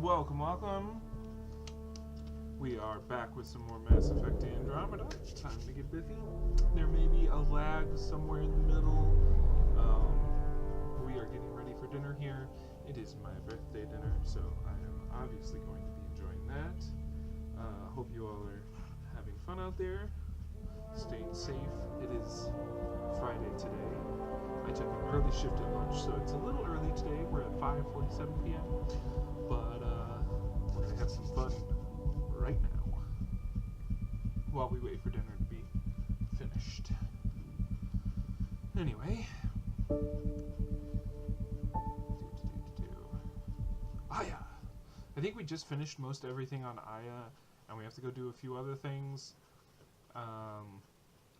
Welcome, welcome. We are back with some more Mass Effect Andromeda. Time to get busy. There may be a lag somewhere in the middle. We are getting ready for dinner here. It is my birthday dinner, so I am obviously going to be enjoying that. Hope you all are having fun out there, staying safe. It is Friday today. I took an early shift at lunch, so it's a little early today. We're at 5:47 p.m. But we're gonna have some fun right now while we wait for dinner to be finished. Anyway, Aya. I think we just finished most everything on Aya, and we have to go do a few other things.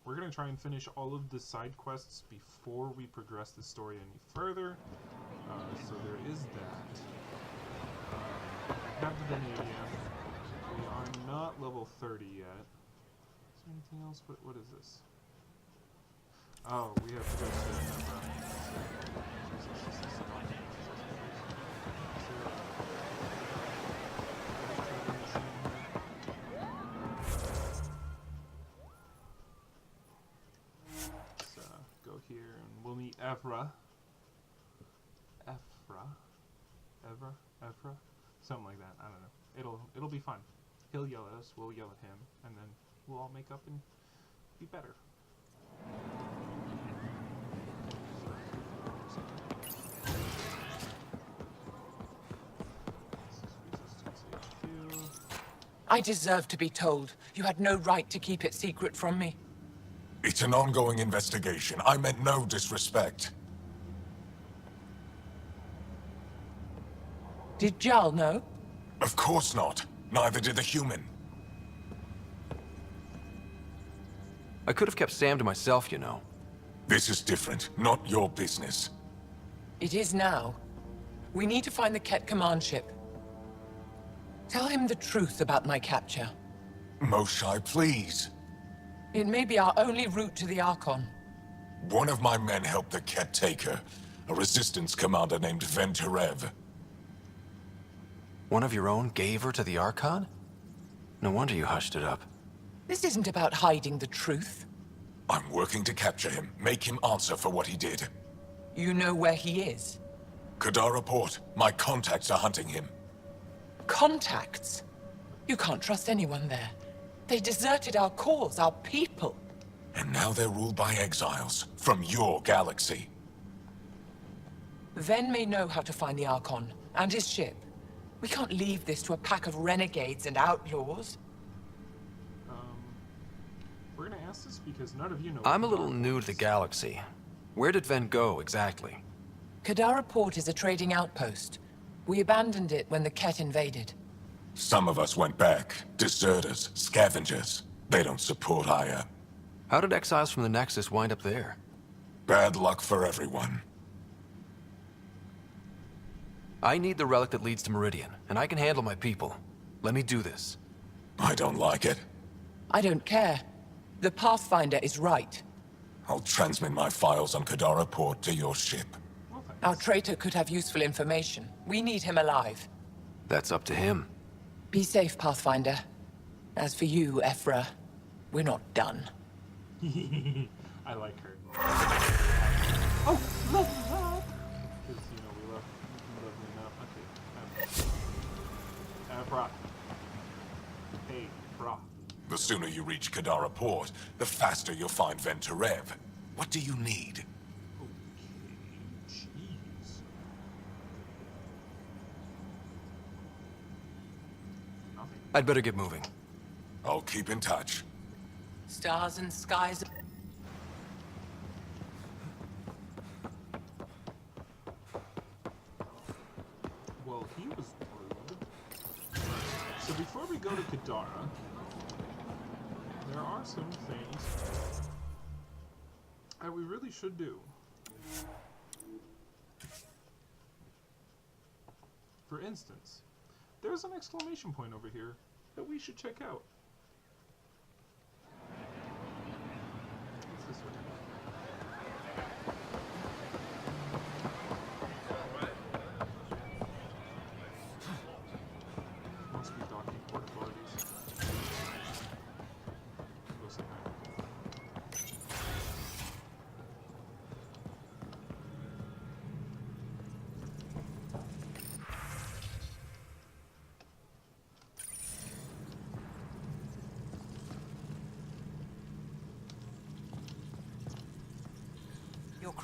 We're gonna try and finish all of the side quests before we progress the story any further. So there is that. I have the vanadium. We are not level 30 yet. Is there anything else? What is this? Oh, we have to go Let's go here and we'll meet Evra. Evra? Something like that. I don't know. It'll be fun. He'll yell at us, we'll yell at him, and then we'll all make up and be better. I deserve to be told. You had no right to keep it secret from me. It's an ongoing investigation. I meant no disrespect. Did Jarl know? Of course not. Neither did the human. I could have kept Sam to myself, you know. This is different. Not your business. It is now. We need to find the Ket command ship. Tell him the truth about my capture. Moshai, please. It may be our only route to the Archon. One of my men helped the Ket take her. A resistance commander named Venturev. One of your own gave her to the Archon? No wonder you hushed it up. This isn't about hiding the truth. I'm working to capture him, make him answer for what he did. You know where he is? Kadara Port. My contacts are hunting him. Contacts? You can't trust anyone there. They deserted our cause, our people. And now they're ruled by exiles from your galaxy. Ven may know how to find the Archon and his ship. We can't leave this to a pack of renegades and outlaws. We're gonna ask this because none of you know. I'm a little new to the galaxy. Where did Ven go, exactly? Kadara Port is a trading outpost. We abandoned it when the Ket invaded. Some of us went back. Deserters, scavengers. They don't support Aya. How did exiles from the Nexus wind up there? Bad luck for everyone. I need the relic that leads to Meridian, and I can handle my people. Let me do this. I don't like it. I don't care. The Pathfinder is right. I'll transmit my files on Kadara Port to your ship. Our traitor could have useful information. We need him alive. That's up to him. Be safe, Pathfinder. As for you, Ephra, we're not done. I like her. Oh, love that! Because, you know, we love me enough. Okay. Bra. Hey, Bra. The sooner you reach Kadara Port, the faster you'll find Venturev. What do you need? Jeez. Nothing. I'd better get moving. I'll keep in touch. Stars and skies. Well, he was rude. So before we go to Kadara, there are some things that we really should do. For instance, there's an exclamation point over here that we should check out. What's this one?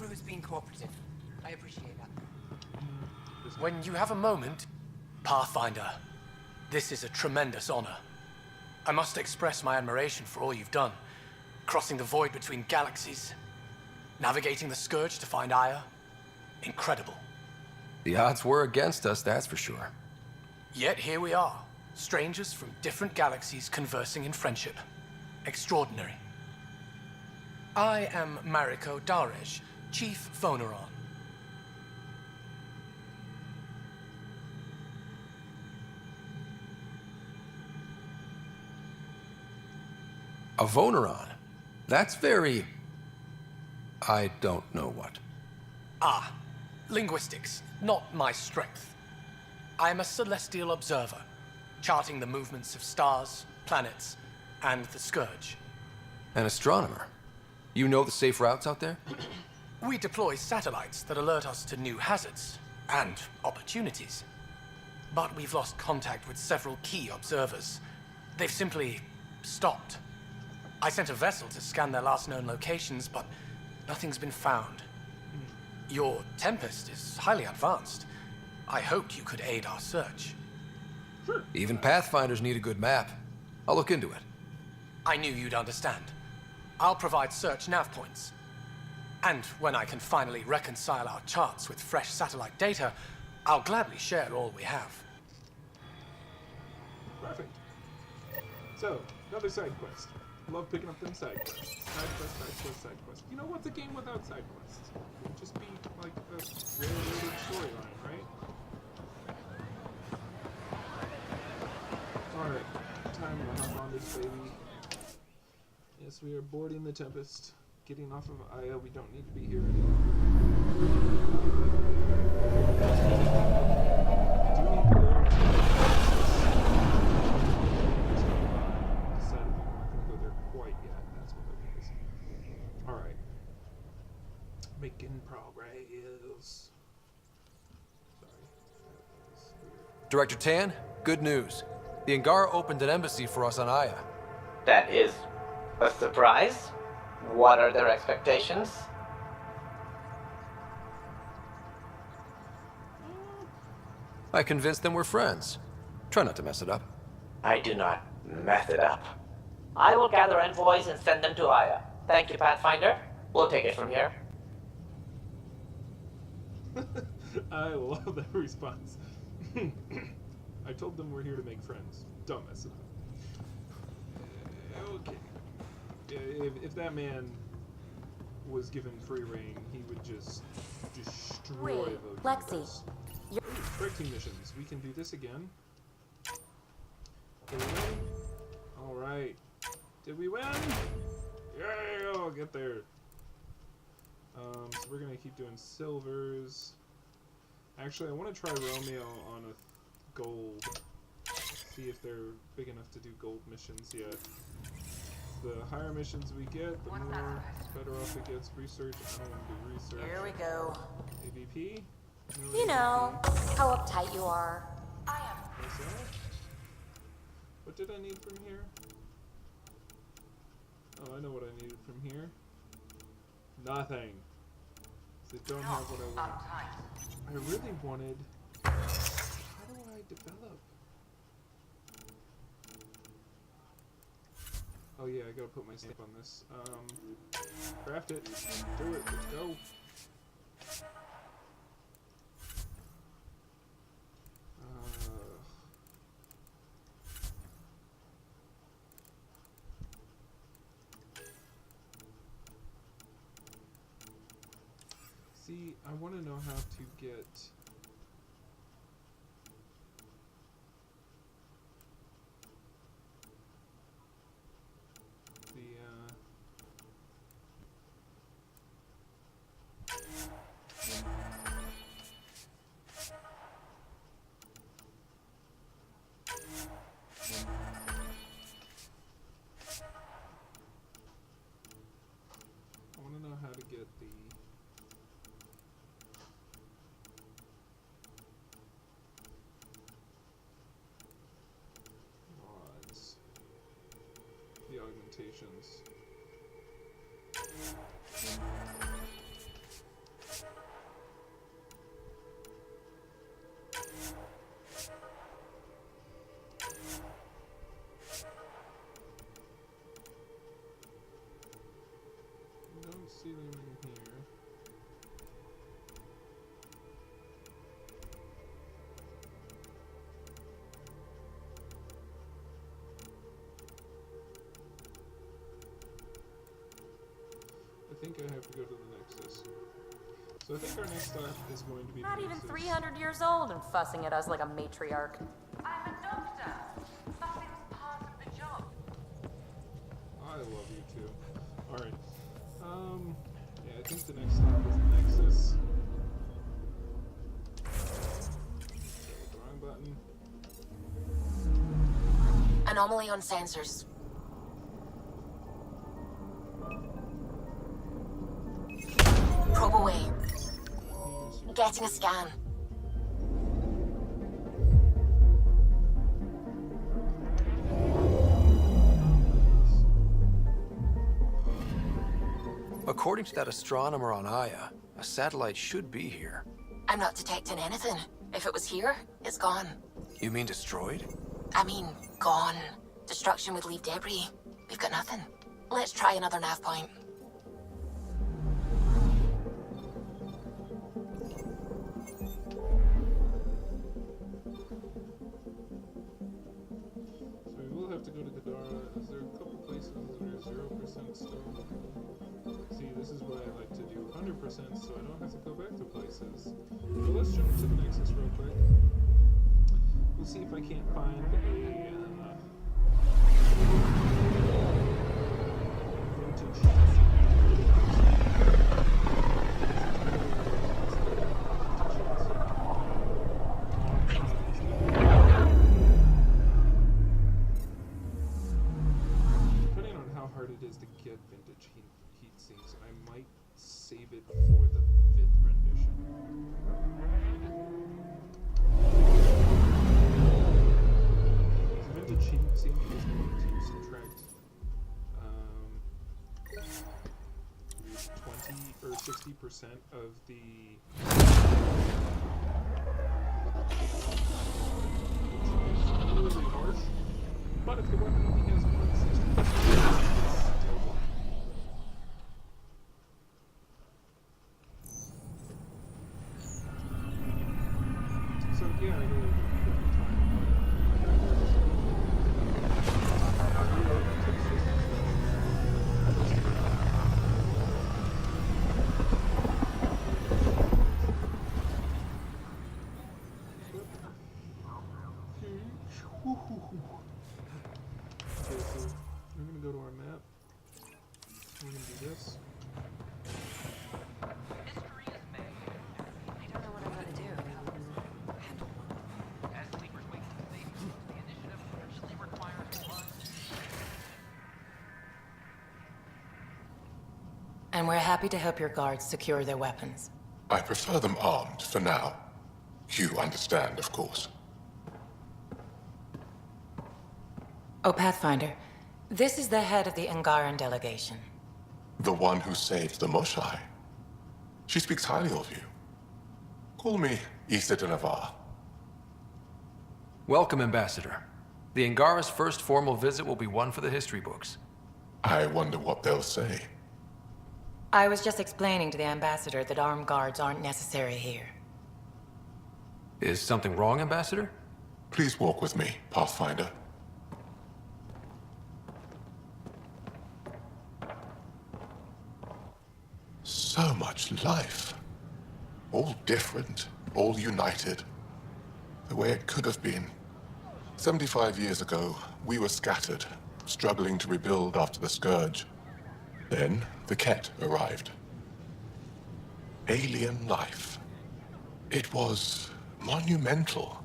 crew's been cooperative. I appreciate that. When you have a moment, Pathfinder, this is a tremendous honor. I must express my admiration for all you've done. Crossing the void between galaxies, navigating the Scourge to find Aya. Incredible. The odds were against us, that's for sure. Yet here we are, strangers from different galaxies conversing in friendship. Extraordinary. I am Mariko Darej, Chief Phoneron. A Voneron? That's very... I don't know what. Ah, linguistics, not my strength. I am a celestial observer, charting the movements of stars, planets, and the Scourge. An astronomer? You know the safe routes out there? We deploy satellites that alert us to new hazards and opportunities. But we've lost contact with several key observers. They've simply stopped. I sent a vessel to scan their last known locations, but nothing's been found. Your Tempest is highly advanced. I hoped you could aid our search. Even Pathfinders need a good map. I'll look into it. I knew you'd understand. I'll provide search nav points. And when I can finally reconcile our charts with fresh satellite data, I'll gladly share all we have. Perfect. So, another side quest. Love picking up them side quests. Side quest, side quest, side quest. You know what's a game without side quests? It would just be like a railroaded storyline, right? Alright, time to hop on this baby. Yes, we are boarding the Tempest. Getting off of Aya, we don't need to be here anymore. I do need to go to decided I'm not going to go there quite yet. That's what it is. Alright. Making progress. Sorry. That was weird. Director Tan, good news. The Angara opened an embassy for us on Aya. That is a surprise. What are their expectations? I convinced them we're friends. Try not to mess it up. I do not mess it up. I will gather envoys and send them to Aya. Thank you, Pathfinder. We'll take it from here. I love that response. I told them we're here to make friends. Don't mess it up. Okay. If that man was given free reign, he would just destroy Wait, those Lexi. universe. Correcting missions. We can do this again. Did we win? Alright. Did we win? Yay! I'll get there. So we're gonna keep doing silvers. Actually, I want to try Romeo on a gold. See if they're big enough to do gold missions yet. The higher missions we get, the more better off it gets. Research. I don't want to do research. Here we go. AVP. No You know, AVP. how uptight you are. What's that? What did I need from here? Oh, I know what I needed from here. Nothing. They don't have what I want. I really wanted... How do I develop? Oh yeah, I gotta put my stamp on this. Craft it. Do it. Let's go. See, I want to know how to get... I want to know how to get the... think I have to go to the Nexus. So I think our next stop is going to be Not the even Nexus. 300 years old and fussing at us like a matriarch. I'm a doctor. Thought it was part of the job. I love you too. Alright. Yeah, I think the next stop is the Nexus. The wrong button. Anomaly on sensors. Probe away. Getting a scan. According to that astronomer on Aya, a satellite should be here. I'm not detecting anything. If it was here, it's gone. You mean destroyed? I mean, gone. Destruction would leave debris. We've got nothing. Let's try another nav point. So we will have to go to Gadara. Is there a couple places that are 0% still? See, this is why I like to do 100% so I don't have to go back to places. But let's jump to the Nexus real quick. We'll see if I can't find a vintage Depending on how hard it is to get vintage heat sinks, I might save it for the 5th rendition. The vintage heat sink is going to subtract 20 or 60% of the really harsh. But if the weapon only has 160%, it's still fine. So yeah, I really different time. Okay, so we're gonna go to our map. We're gonna do this. History is made. I don't know what I'm gonna do. As sleepers wake to sleep, the initiative usually requires one. And we're happy to help your guards secure their weapons. I prefer them armed for now. You understand, of course. Oh, Pathfinder, this is the head of the Angaran delegation. The one who saved the Moshai. She speaks highly of you. Call me Issa de Navarre. Welcome, Ambassador. The Angara's first formal visit will be one for the history books. I wonder what they'll say. I was just explaining to the Ambassador that armed guards aren't necessary here. Is something wrong, Ambassador? Please walk with me, Pathfinder. So much life. All different, all united. The way it could have been. 75 years ago, we were scattered, struggling to rebuild after the Scourge. Then, the Ket arrived. Alien life. It was monumental.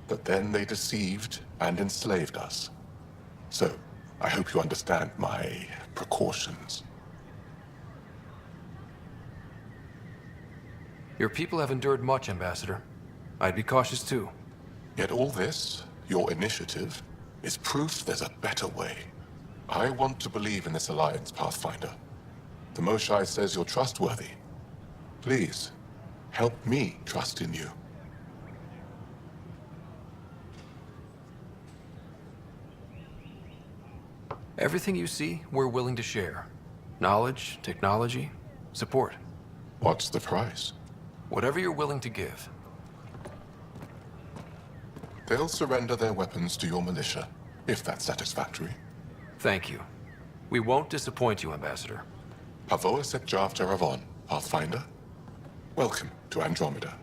But then they deceived and enslaved us. So, I hope you understand my precautions. Your people have endured much, Ambassador. I'd be cautious too. Yet all this, your initiative, is proof there's a better way. I want to believe in this alliance, Pathfinder. The Moshai says you're trustworthy. Please, help me trust in you. Everything you see, we're willing to share. Knowledge, technology, support. What's the price? Whatever you're willing to give. They'll surrender their weapons to your militia, if that's satisfactory. Thank you. We won't disappoint you, Ambassador. Pavoa set Jav Jaravon, Pathfinder. Welcome to Andromeda.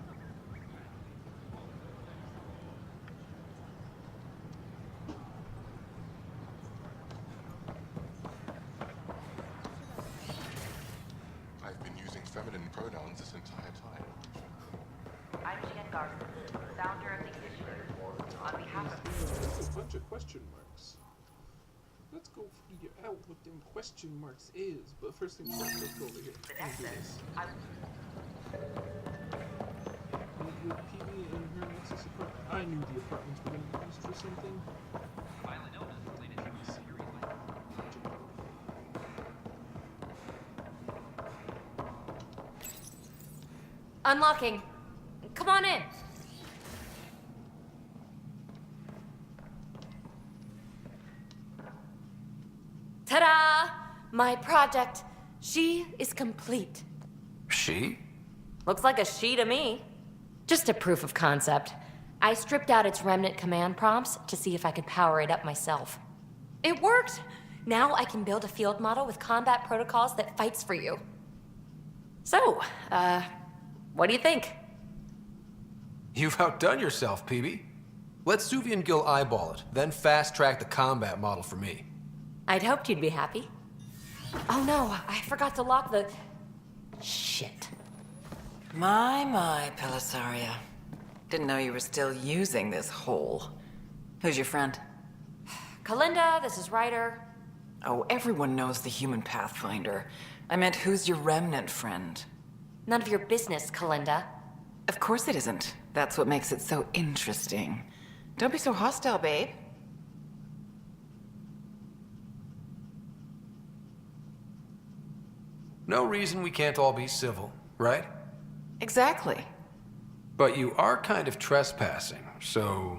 I've been using feminine pronouns this entire time. I'm Jan Garza, founder of the initiative. On behalf of There's a bunch of question marks. Let's go figure out what them question marks is. But first things first, let's go over here the and do Nexus, this. I With PB and her Nexus apartment. I knew the apartments were going to be used for something. violent illness related to a series like Unlocking. Come on in. Ta-da! My project. She is complete. She? Looks like a she to me. Just a proof of concept. I stripped out its remnant command prompts to see if I could power it up myself. It worked! Now I can build a field model with combat protocols that fights for you. So, what do you think? You've outdone yourself, PB. Let Suvi and Gil eyeball it, then fast-track the combat model for me. I'd hoped you'd be happy. Oh no, I forgot to lock the... Shit. My, Pelisaria. Didn't know you were still using this hole. Who's your friend? Kalinda, this is Ryder. Oh, everyone knows the human Pathfinder. I meant, who's your remnant friend? None of your business, Kalinda. Of course it isn't. That's what makes it so interesting. Don't be so hostile, babe. No reason we can't all be civil, right? Exactly. But you are kind of trespassing, so...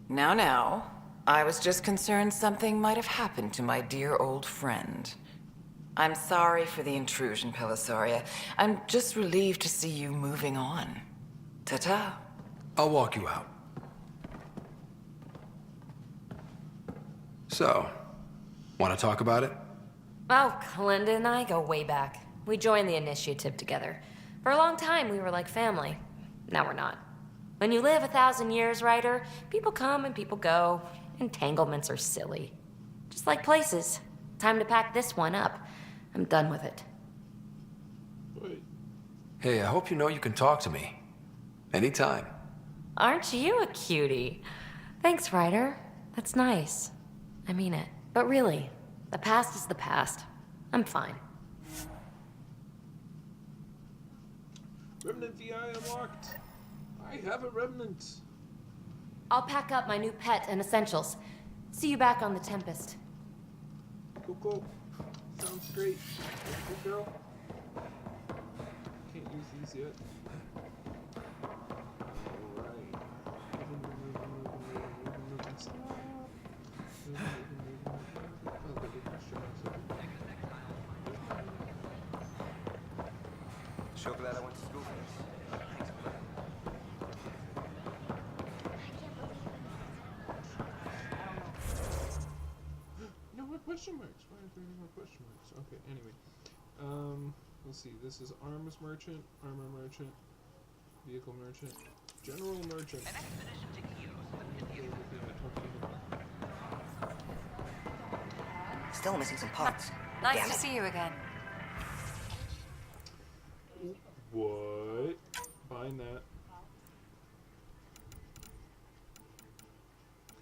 Now. I was just concerned something might have happened to my dear old friend. I'm sorry for the intrusion, Pelisaria. I'm just relieved to see you moving on. Ta-ta. I'll walk you out. So, want to talk about it? Oh, Kalinda and I go way back. We joined the initiative together. For a long time, we were like family. Now we're not. When you live 1,000 years, Ryder, people come and people go. Entanglements are silly. Just like places. Time to pack this one up. I'm done with it. Hey, I hope you know you can talk to me. Anytime. Aren't you a cutie? Thanks, Ryder. That's nice. I mean it. But really, the past is the past. I'm fine. Remnant VI unlocked. I have a remnant. I'll pack up my new pet and essentials. See you back on the Tempest. Cool. Sounds great. Good girl. Can't use these yet. Alright. Stop. Oh, the big question So glad I went to school for this. No more question marks. Why is there no more question marks? Okay, anyway. Let's see. This is arms merchant, armor merchant, vehicle merchant, general merchant. an expedition to Kyoto. Still missing some parts. Nice Damn to it. see you again. What? Buying that.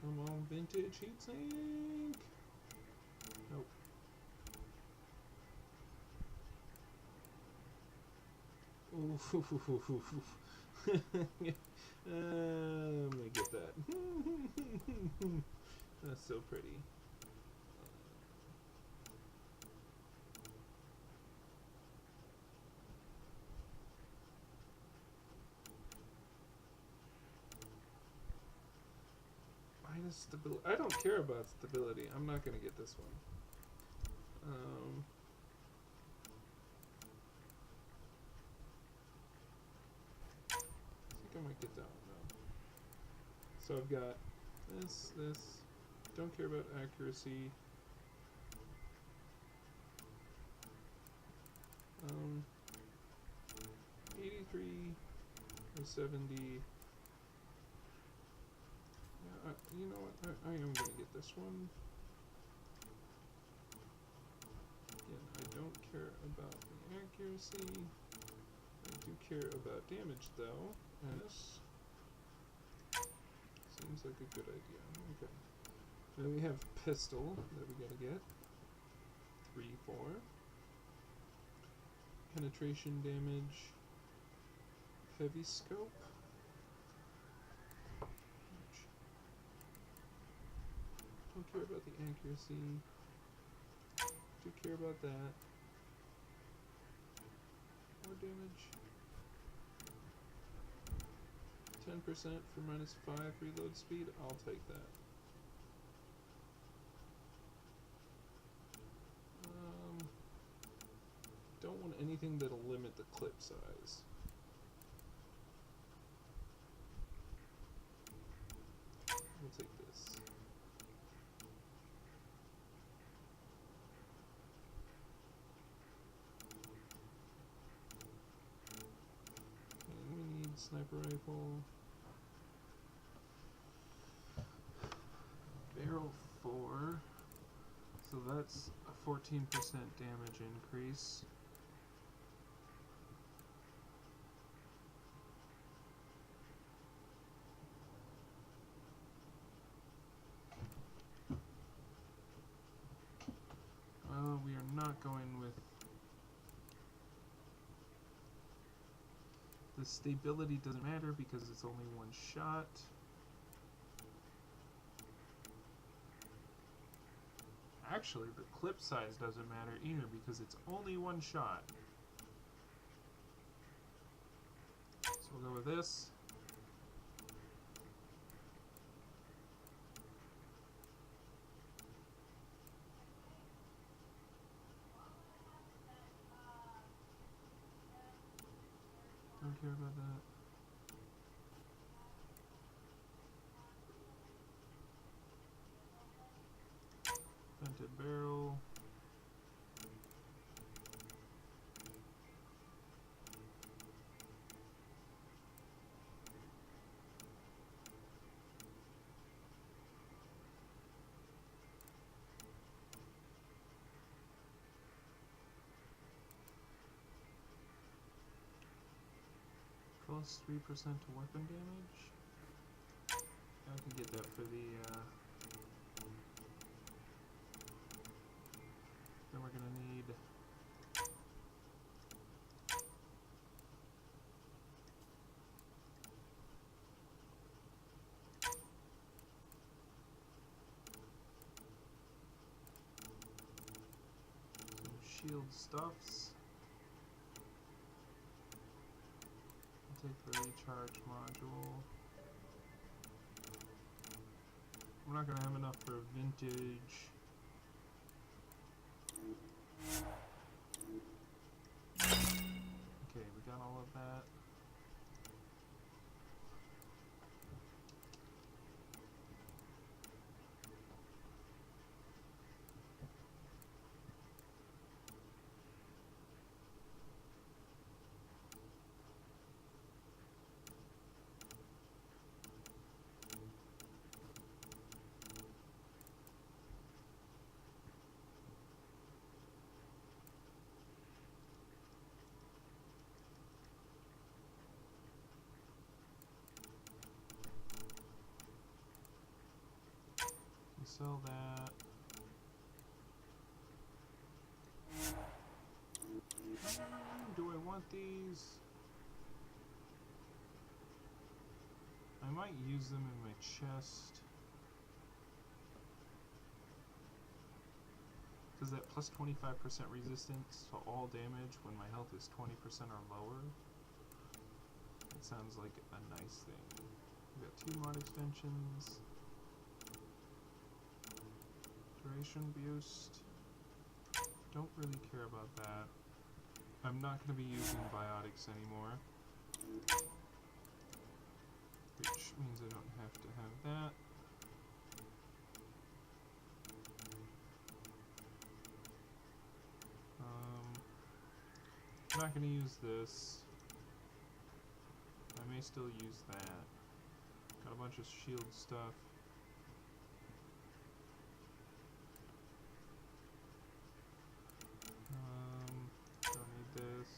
Come on, vintage heatsink. Nope. Ooh. I'm gonna get that. That's so pretty. Minus stability. I don't care about stability. I'm not gonna get this one. I think I might get that one though. So I've got this. Don't care about accuracy. 63 or 70. Yeah, you know what? I am gonna get this one. Again, I don't care about the accuracy. I do care about damage though, and this seems like a good idea. Okay. Then we have pistol that we gotta get. 3, 4. Penetration damage. Heavy scope. Don't care about the accuracy. Do care about that. More damage. 10% for -5 reload speed. I'll take that. Don't want anything that'll limit the clip size. We'll take this. Okay, we need sniper rifle. Barrel 4. So that's a 14% damage increase. We are not going with the stability. Doesn't matter because it's only one shot. Actually, the clip size doesn't matter either because it's only one shot. So we'll go with this. Don't care about that. Vented barrel. Plus 3% to weapon damage. I can get that for the then we're gonna need some shield stuffs. I'll take the recharge module. We're not gonna have enough for vintage. Okay, we got all of that. Sell that. Do I want these? I might use them in my chest. Because that plus 25% resistance to all damage when my health is 20% or lower. That sounds like a nice thing. We got 2 mod extensions. Duration boost. Don't really care about that. I'm not going to be using biotics anymore. Which means I don't have to have that. I'm not going to use this. may still use that. Got a bunch of shield stuff. Don't need this.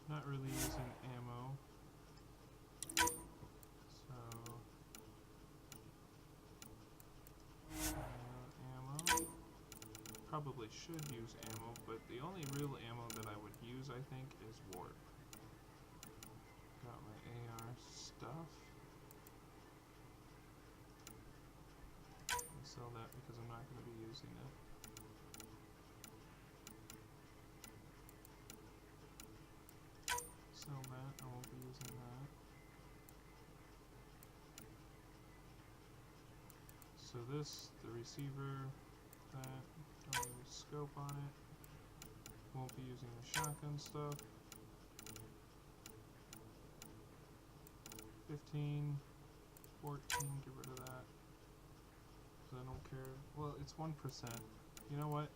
Not really using ammo. So ammo. Probably should use ammo, but the only real ammo that I would use, I think, is warp. Got my AR stuff. I'll sell that because I'm not going to be using it. Sell that, I won't be using that. So this, the receiver, that, don't use scope on it. Won't be using the shotgun stuff. 15, 14, get rid of that. Because I don't care. Well, it's 1%. You know what?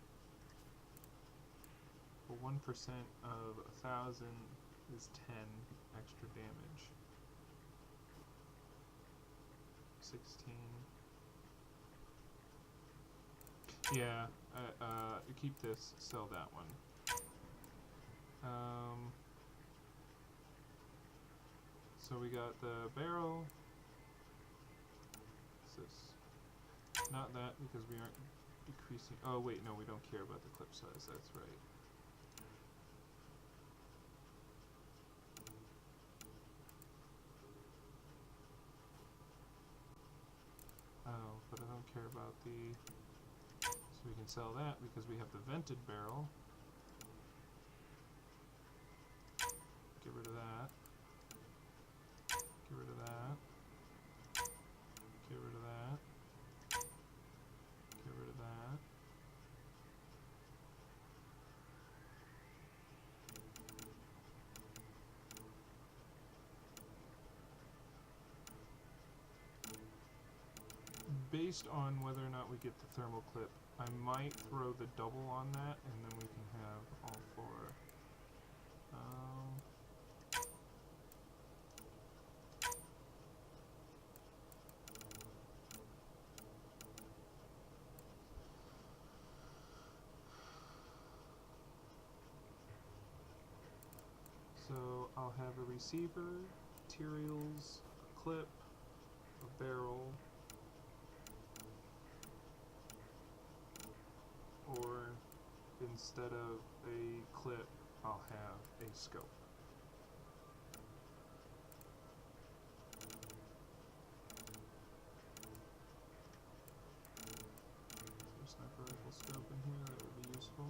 Well, 1% of 1,000 is 10 extra damage. 16. Yeah, keep this, sell that one. So we got the barrel. What's this? Not that, because we aren't decreasing. Oh wait, no, we don't care about the clip size, that's right. Oh, but I don't care about the... So we can sell that because we have the vented barrel. Get rid of that. Get rid of that. Get rid of that. Get rid of that. Based on whether or not we get the thermal clip, I might throw the double on that, and then we can have all four. So I'll have a receiver, materials, a clip, a barrel, or instead of a clip, I'll have a scope. There's a sniper rifle scope in here that would be useful.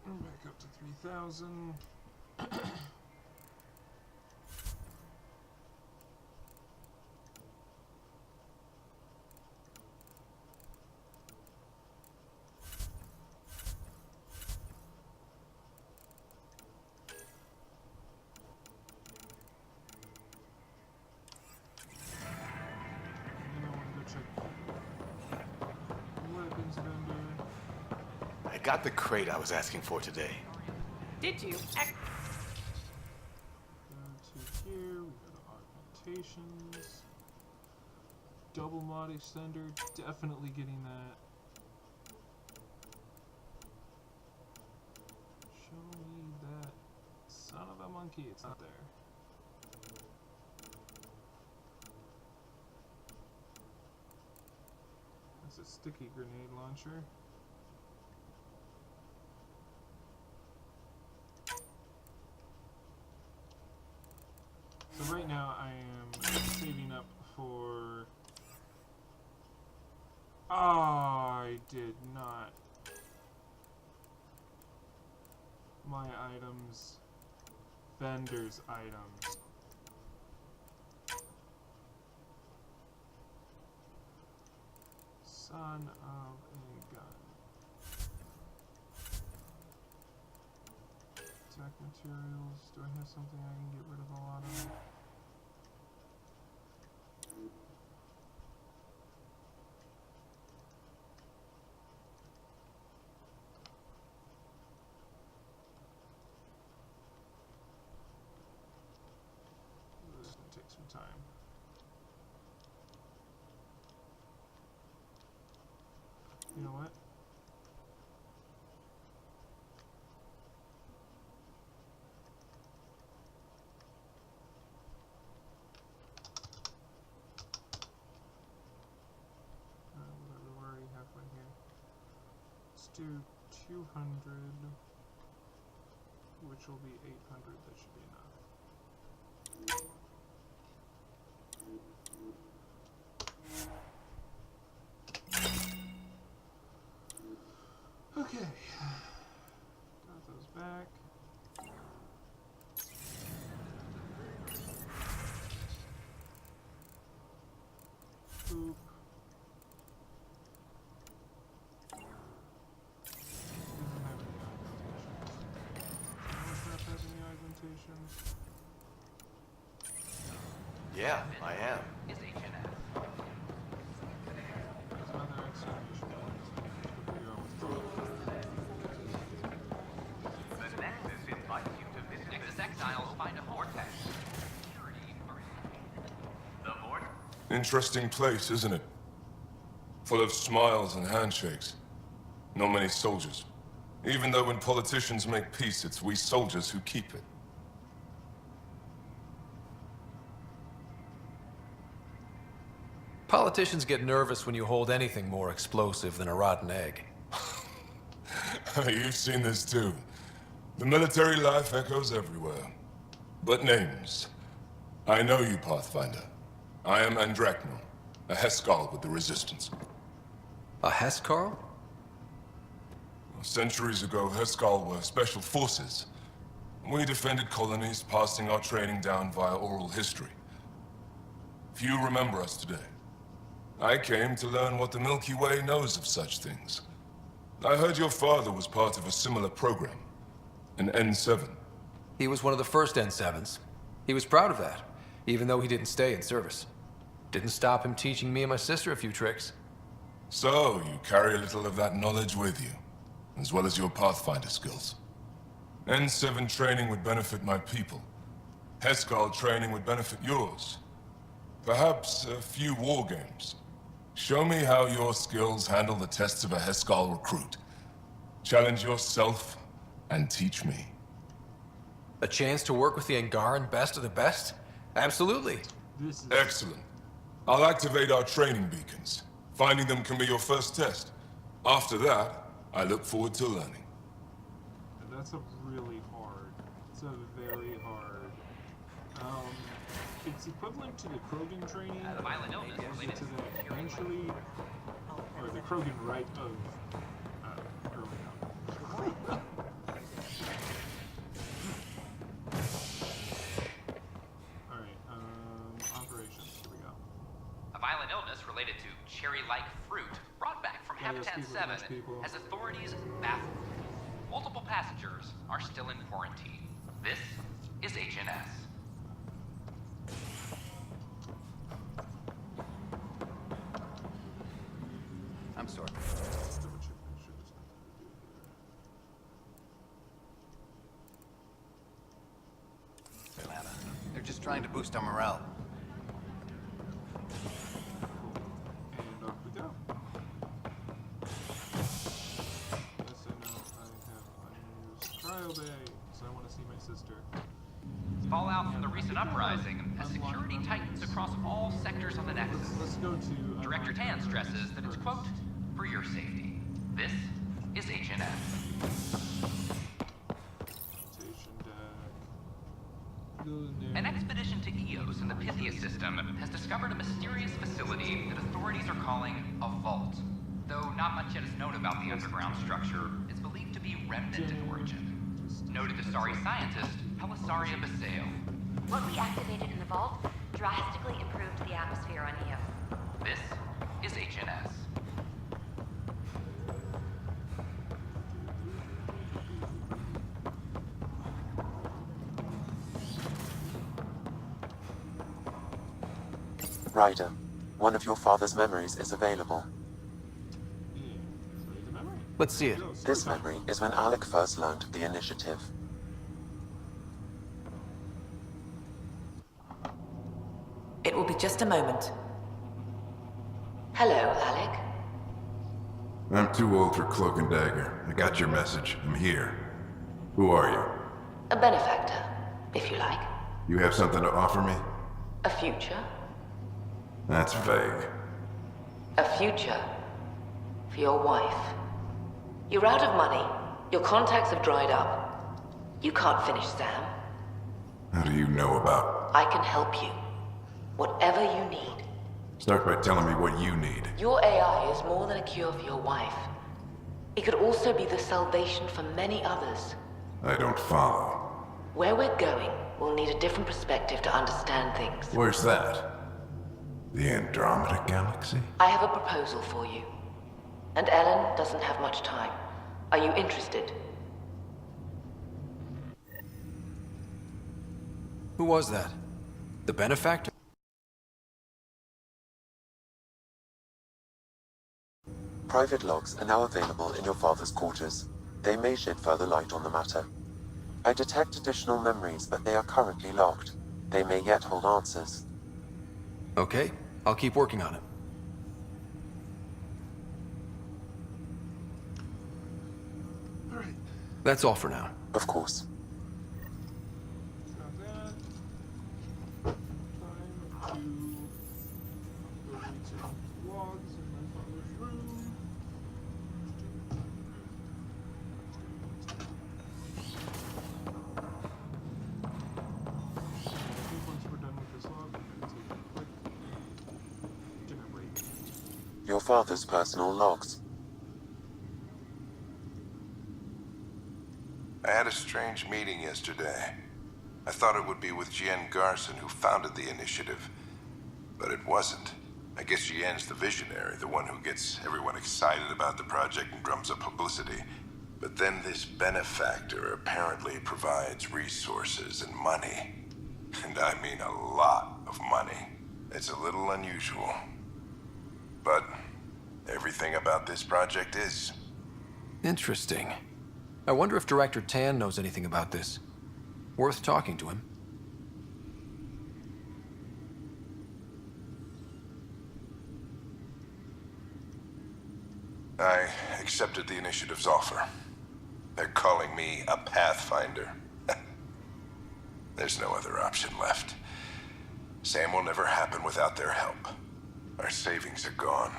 Back up to 3,000. Then I want to go check weapons vendor. got the crate I was asking for today. Did you? Go to here, we go to augmentations. Double mod extender, definitely getting that. Show me that son of a monkey, it's not there. That's a sticky grenade launcher. So right now I am saving up for... I did not. My items. Vendor's items. Son of a gun. Tech materials. Do I have something I can get rid of a lot of? This is going to take some time. You know what? We're already halfway here. Let's do 200, which will be 800. That should be enough. Okay, got those back. Boop. Doesn't have any augmentations. Does that have any augmentations? Yeah, I am. Is HNF. There's another exclamation point. Let's figure out what's wrong. The Nexus invites you to visit Nexus Exiles will find a vortex. The vortex? Interesting place, isn't it? Full of smiles and handshakes. Not many soldiers. Even though when politicians make peace, it's we soldiers who keep it. Politicians get nervous when you hold anything more explosive than a rotten egg. You've seen this too. The military life echoes everywhere. But names. I know you, Pathfinder. I am Andromeda, a Heskal with the Resistance. A Heskal? Centuries ago, Heskal were special forces. We defended colonies, passing our training down via oral history. Few remember us today. I came to learn what the Milky Way knows of such things. I heard your father was part of a similar program, an N7. He was one of the first N7s. He was proud of that, even though he didn't stay in service. Didn't stop him teaching me and my sister a few tricks. So, you carry a little of that knowledge with you, as well as your Pathfinder skills. N7 training would benefit my people. Heskal training would benefit yours. Perhaps a few war games. Show me how your skills handle the tests of a Heskal recruit. Challenge yourself and teach me. A chance to work with the Angaran best of the best? Absolutely. This is Excellent. I'll activate our training beacons. Finding them can be your first test. After that, I look forward to learning. That's a really hard. It's a very hard. It's equivalent to the Krogan training. The violent illness We'll get related to that eventually. Or the Krogan rite of growing up. Alright, operations. Here we go. A violent illness related to cherry-like fruit brought back from Habitat 7 has authorities baffled. Multiple passengers are still in quarantine. This is HNS. I'm sorry. Double check, make sure there's nothing to do here. trying to boost our morale. And off we go. Yes, I know I have unused trial day, so I want to see my sister. Fallout from the recent uprising as security tightens across all sectors of the Nexus. Let's go to Director Tan stresses that it's, quote, for your safety. This is HNS. An expedition to Eos in the Pythia system has discovered a mysterious facility that authorities are calling a vault. Though not much yet is known about the underground structure, it's believed to be remnant in origin. Noted Asari scientist Pelisaria Basale. What we activated in the vault drastically improved the atmosphere on Eo. This is HNS. Ryder, one of your father's memories is available. Let's see it. This memory is when Alec first learned of the initiative. It will be just a moment. Hello, Alec. I'm too old for cloak and dagger. I got your message. I'm here. Who are you? A benefactor, if you like. You have something to offer me? A future? That's vague. A future for your wife. You're out of money. Your contacts have dried up. You can't finish Sam. How do you know about? I can help you. Whatever you need. Start by telling me what you need. Your AI is more than a cure for your wife. It could also be the salvation for many others. I don't follow. Where we're going, we'll need a different perspective to understand things. Where's that? The Andromeda Galaxy? I have a proposal for you. And Ellen doesn't have much time. Are you interested? Who was that? The benefactor? Private logs are now available in your father's quarters. They may shed further light on the matter. I detect additional memories, but they are currently locked. They may yet hold answers. Okay, I'll keep working on it. Alright. That's all for now. Of course. Got that. Time to go read some logs in my father's room. I think once we're done with this log, we're going to take a quick dinner break. Your father's personal logs. I had a strange meeting yesterday. I thought it would be with Jien Garson, who founded the initiative. But it wasn't. I guess Jien's the visionary, the one who gets everyone excited about the project and drums up publicity. But then this benefactor apparently provides resources and money. And I mean a lot of money. It's a little unusual. But everything about this project is. Interesting. I wonder if Director Tan knows anything about this. Worth talking to him. I accepted the initiative's offer. They're calling me a Pathfinder. There's no other option left. Sam will never happen without their help. Our savings are gone,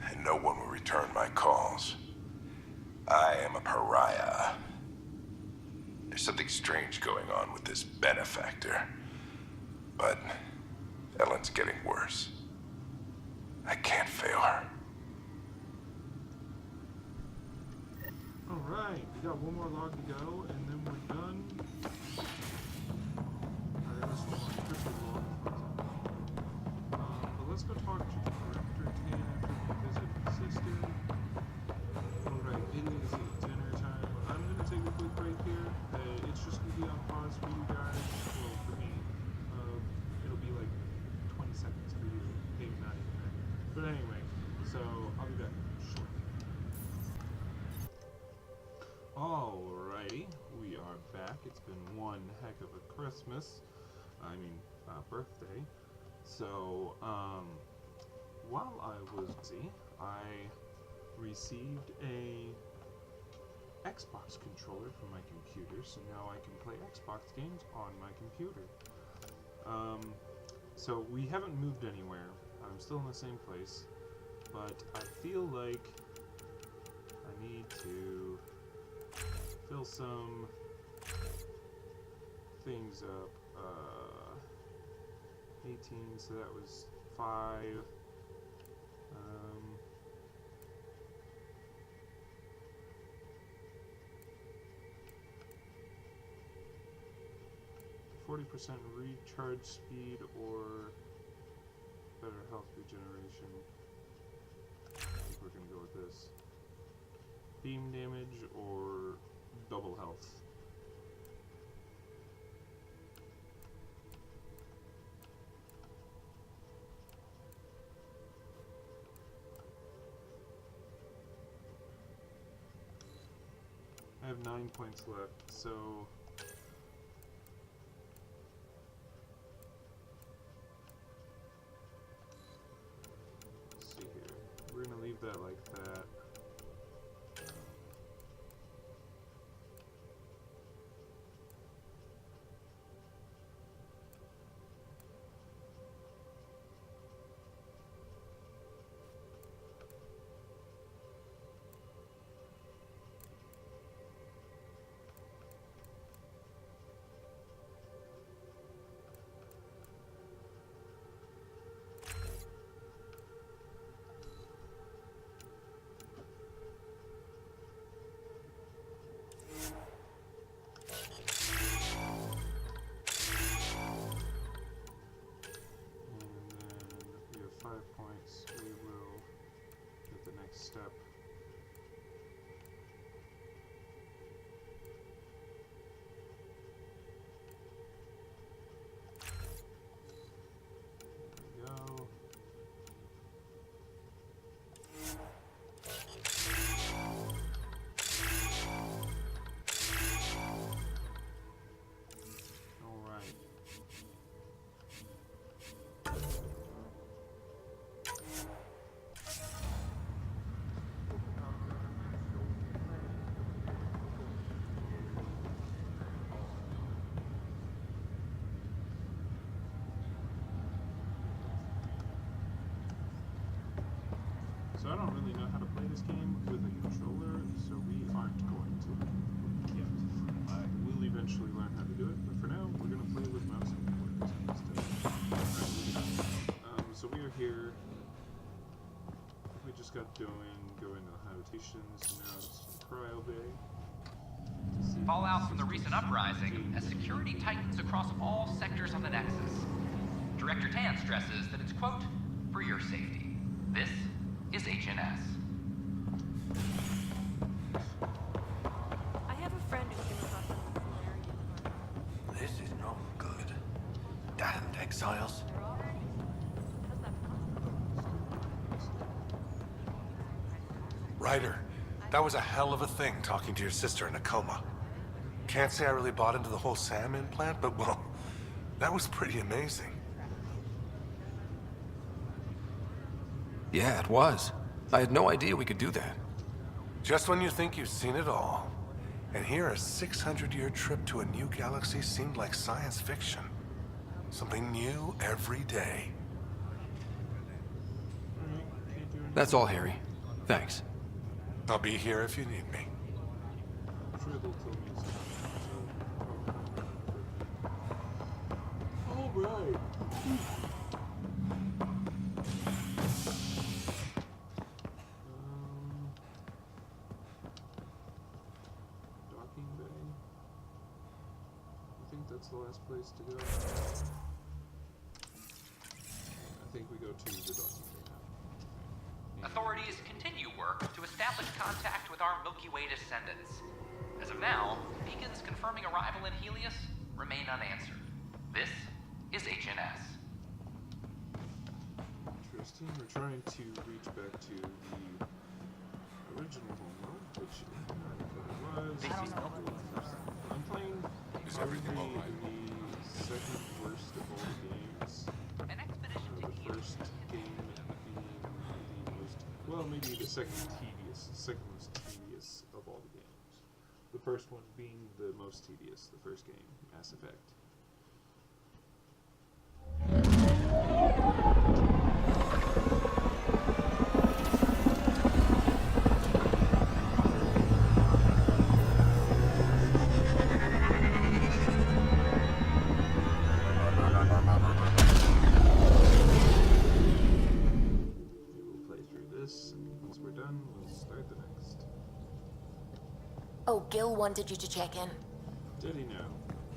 and no one will return my calls. I am a pariah. There's something strange going on with this benefactor. But Ellen's getting worse. I can't fail her. Alright, we got one more log to go, and then we're done. Alright, this one, Crystal log. But let's go talk to Director Tan after we visit my sister. Alright, it is dinner time. I'm gonna take a quick break here. It's just gonna be on pause for you guys. Well, for me. It'll be like 20 seconds for you. Maybe not even that. But anyway, so I'll be back shortly. Alrighty, we are back. It's been one heck of a Christmas. I mean, birthday. So, while I was busy, I received a Xbox controller for my computer, so now I can play Xbox games on my computer. So we haven't moved anywhere. I'm still in the same place, but I feel like I need to fill some things up. 18, so that was 5. 40% recharge speed or better health regeneration. I think we're gonna go with this. Beam damage or double health. I have 9 points left, so let's see here. We're gonna leave that like that. Step. There we go. All right. So I don't really know how to play this game with a controller, so we aren't going to yet. I will eventually learn how to do it, but for now, we're going to play with mouse and keyboard instead. Alright, so we are here. We just got going into the habitations, now it's Cryo Bay. Fallout from the recent uprising as security tightens across all sectors of the Nexus. Director Tan stresses that it's, quote, for your safety. This is HNS. I have a friend who came across something This is not good. Damned exiles. Ryder, that was a hell of a thing talking to your sister in a coma. Can't say I really bought into the whole Sam implant, but well, that was pretty amazing. Yeah, it was. I had no idea we could do that. Just when you think you've seen it all. And here, a 600-year trip to a new galaxy seemed like science fiction. Something new every day. That's all, Harry. Thanks. I'll be here if you need me. All right. Docking bay. I think that's the last place to go. I think we go to the docking bay now. Authorities continue work to establish contact with our Milky Way descendants. As of now, beacons confirming arrival in Helios remain unanswered. This is HNS. Interesting. We're trying to reach back to the original homeworld, which is not what it was. I'm playing Is everything all right? these second worst of all the games. An expedition to The first game being the most, well, maybe the second most tedious of all the games. The first one being the most tedious, the first game, Mass Effect. Oh, Gil wanted you to check in. Did he know?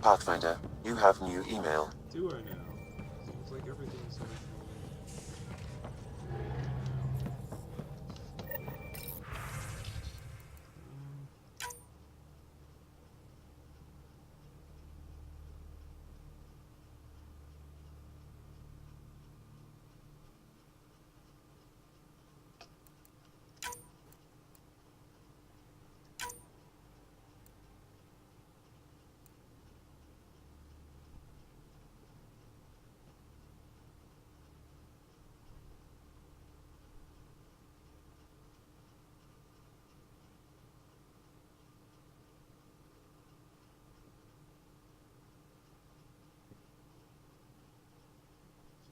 Pathfinder, you have new email. Do I know? Seems like everything's happening.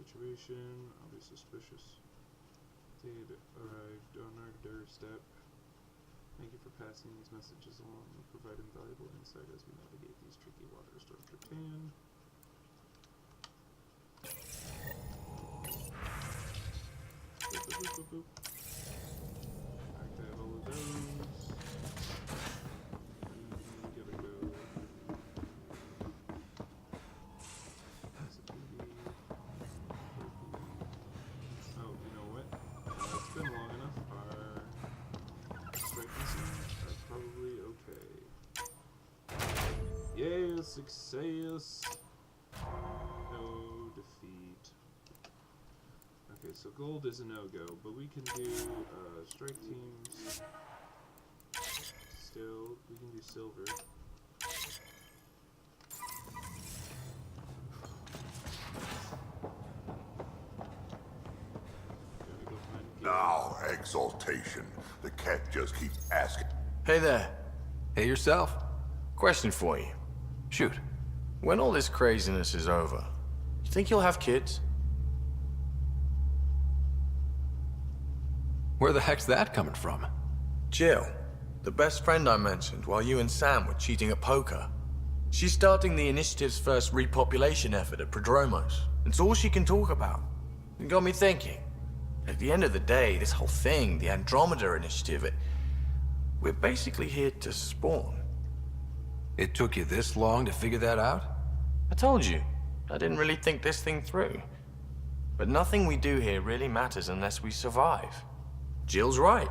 Situation, I'll be suspicious. Did arrived on our doorstep. Thank you for passing these messages along and providing valuable insight as we navigate these tricky waters toward Japan. Boop, boop, boop, boop, boop. Alright, I have all of those. Gotta go. Success. No defeat. Okay, so gold is a no-go, but we can do strike teams. Still, we can do silver. Now, exaltation. The cat just keeps asking. Hey there. Hey yourself. Question for you. Shoot. When all this craziness is over, you think you'll have kids? Where the heck's that coming from? Jill, the best friend I mentioned while you and Sam were cheating at poker. She's starting the initiative's first repopulation effort at Prodromos. It's all she can talk about. It got me thinking. At the end of the day, this whole thing, the Andromeda Initiative, we're basically here to spawn. It took you this long to figure that out? I told you, I didn't really think this thing through. But nothing we do here really matters unless we survive. Jill's right.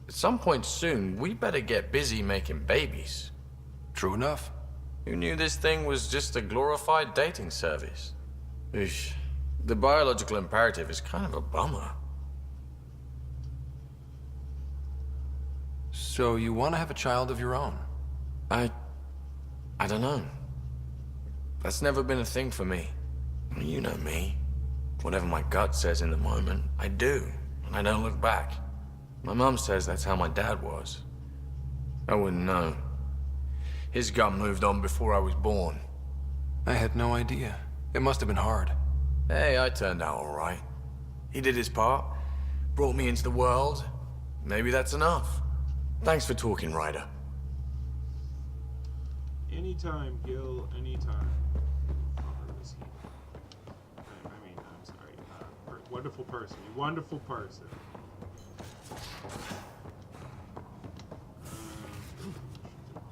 At some point soon, we better get busy making babies. True enough. Who knew this thing was just a glorified dating service? Eesh. The biological imperative is kind of a bummer. So you want to have a child of your own? I don't know. That's never been a thing for me. You know me. Whatever my gut says in the moment, I do, and I don't look back. My mum says that's how my dad was. I wouldn't know. His gut moved on before I was born. I had no idea. It must have been hard. Hey, I turned out all right. He did his part, brought me into the world. Maybe that's enough. Thanks for talking, Ryder. Anytime, Gil, anytime. Oh, where was he? I mean, I'm sorry. Wonderful person. Wonderful person.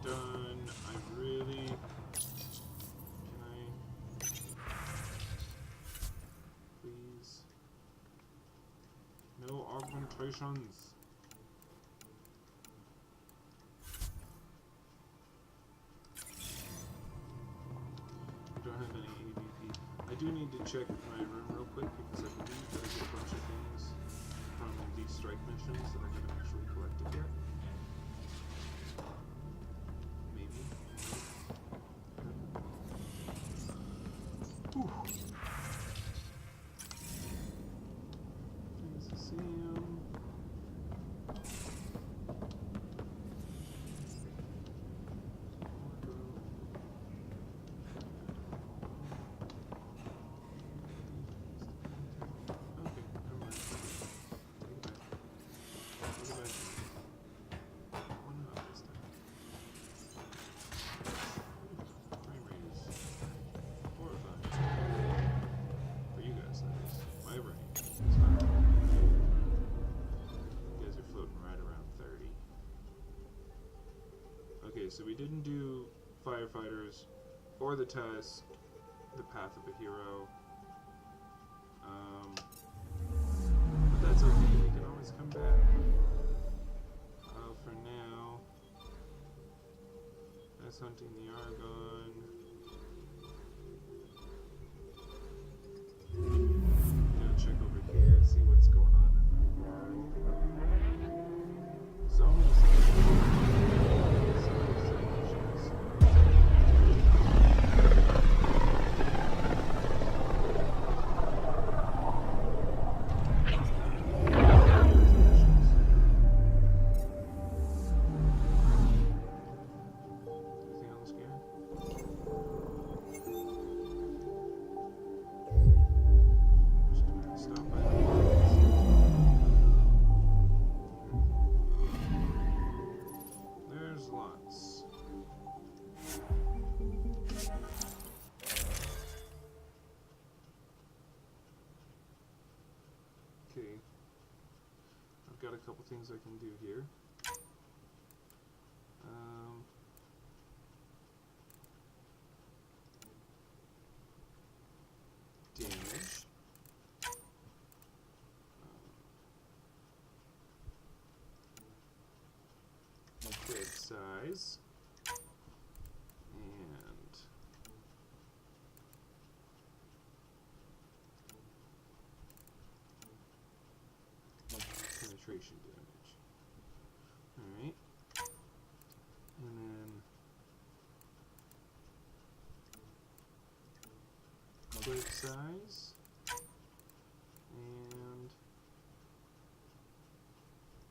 Done. I really... Can I... Please? No augmentations. Don't have any AVP. I do need to check my room real quick because I believe that I get a bunch of things from these strike missions that I haven't actually collected yet. Maybe. Okay, so we didn't do firefighters or the test, the path of a hero. But that's okay, we can always come back. For now, that's hunting the Argon. Gonna check over here, see what's going on in the world. So many got a couple things I can do here. Damage. Bed size. And penetration damage. Alright. And then clip size. And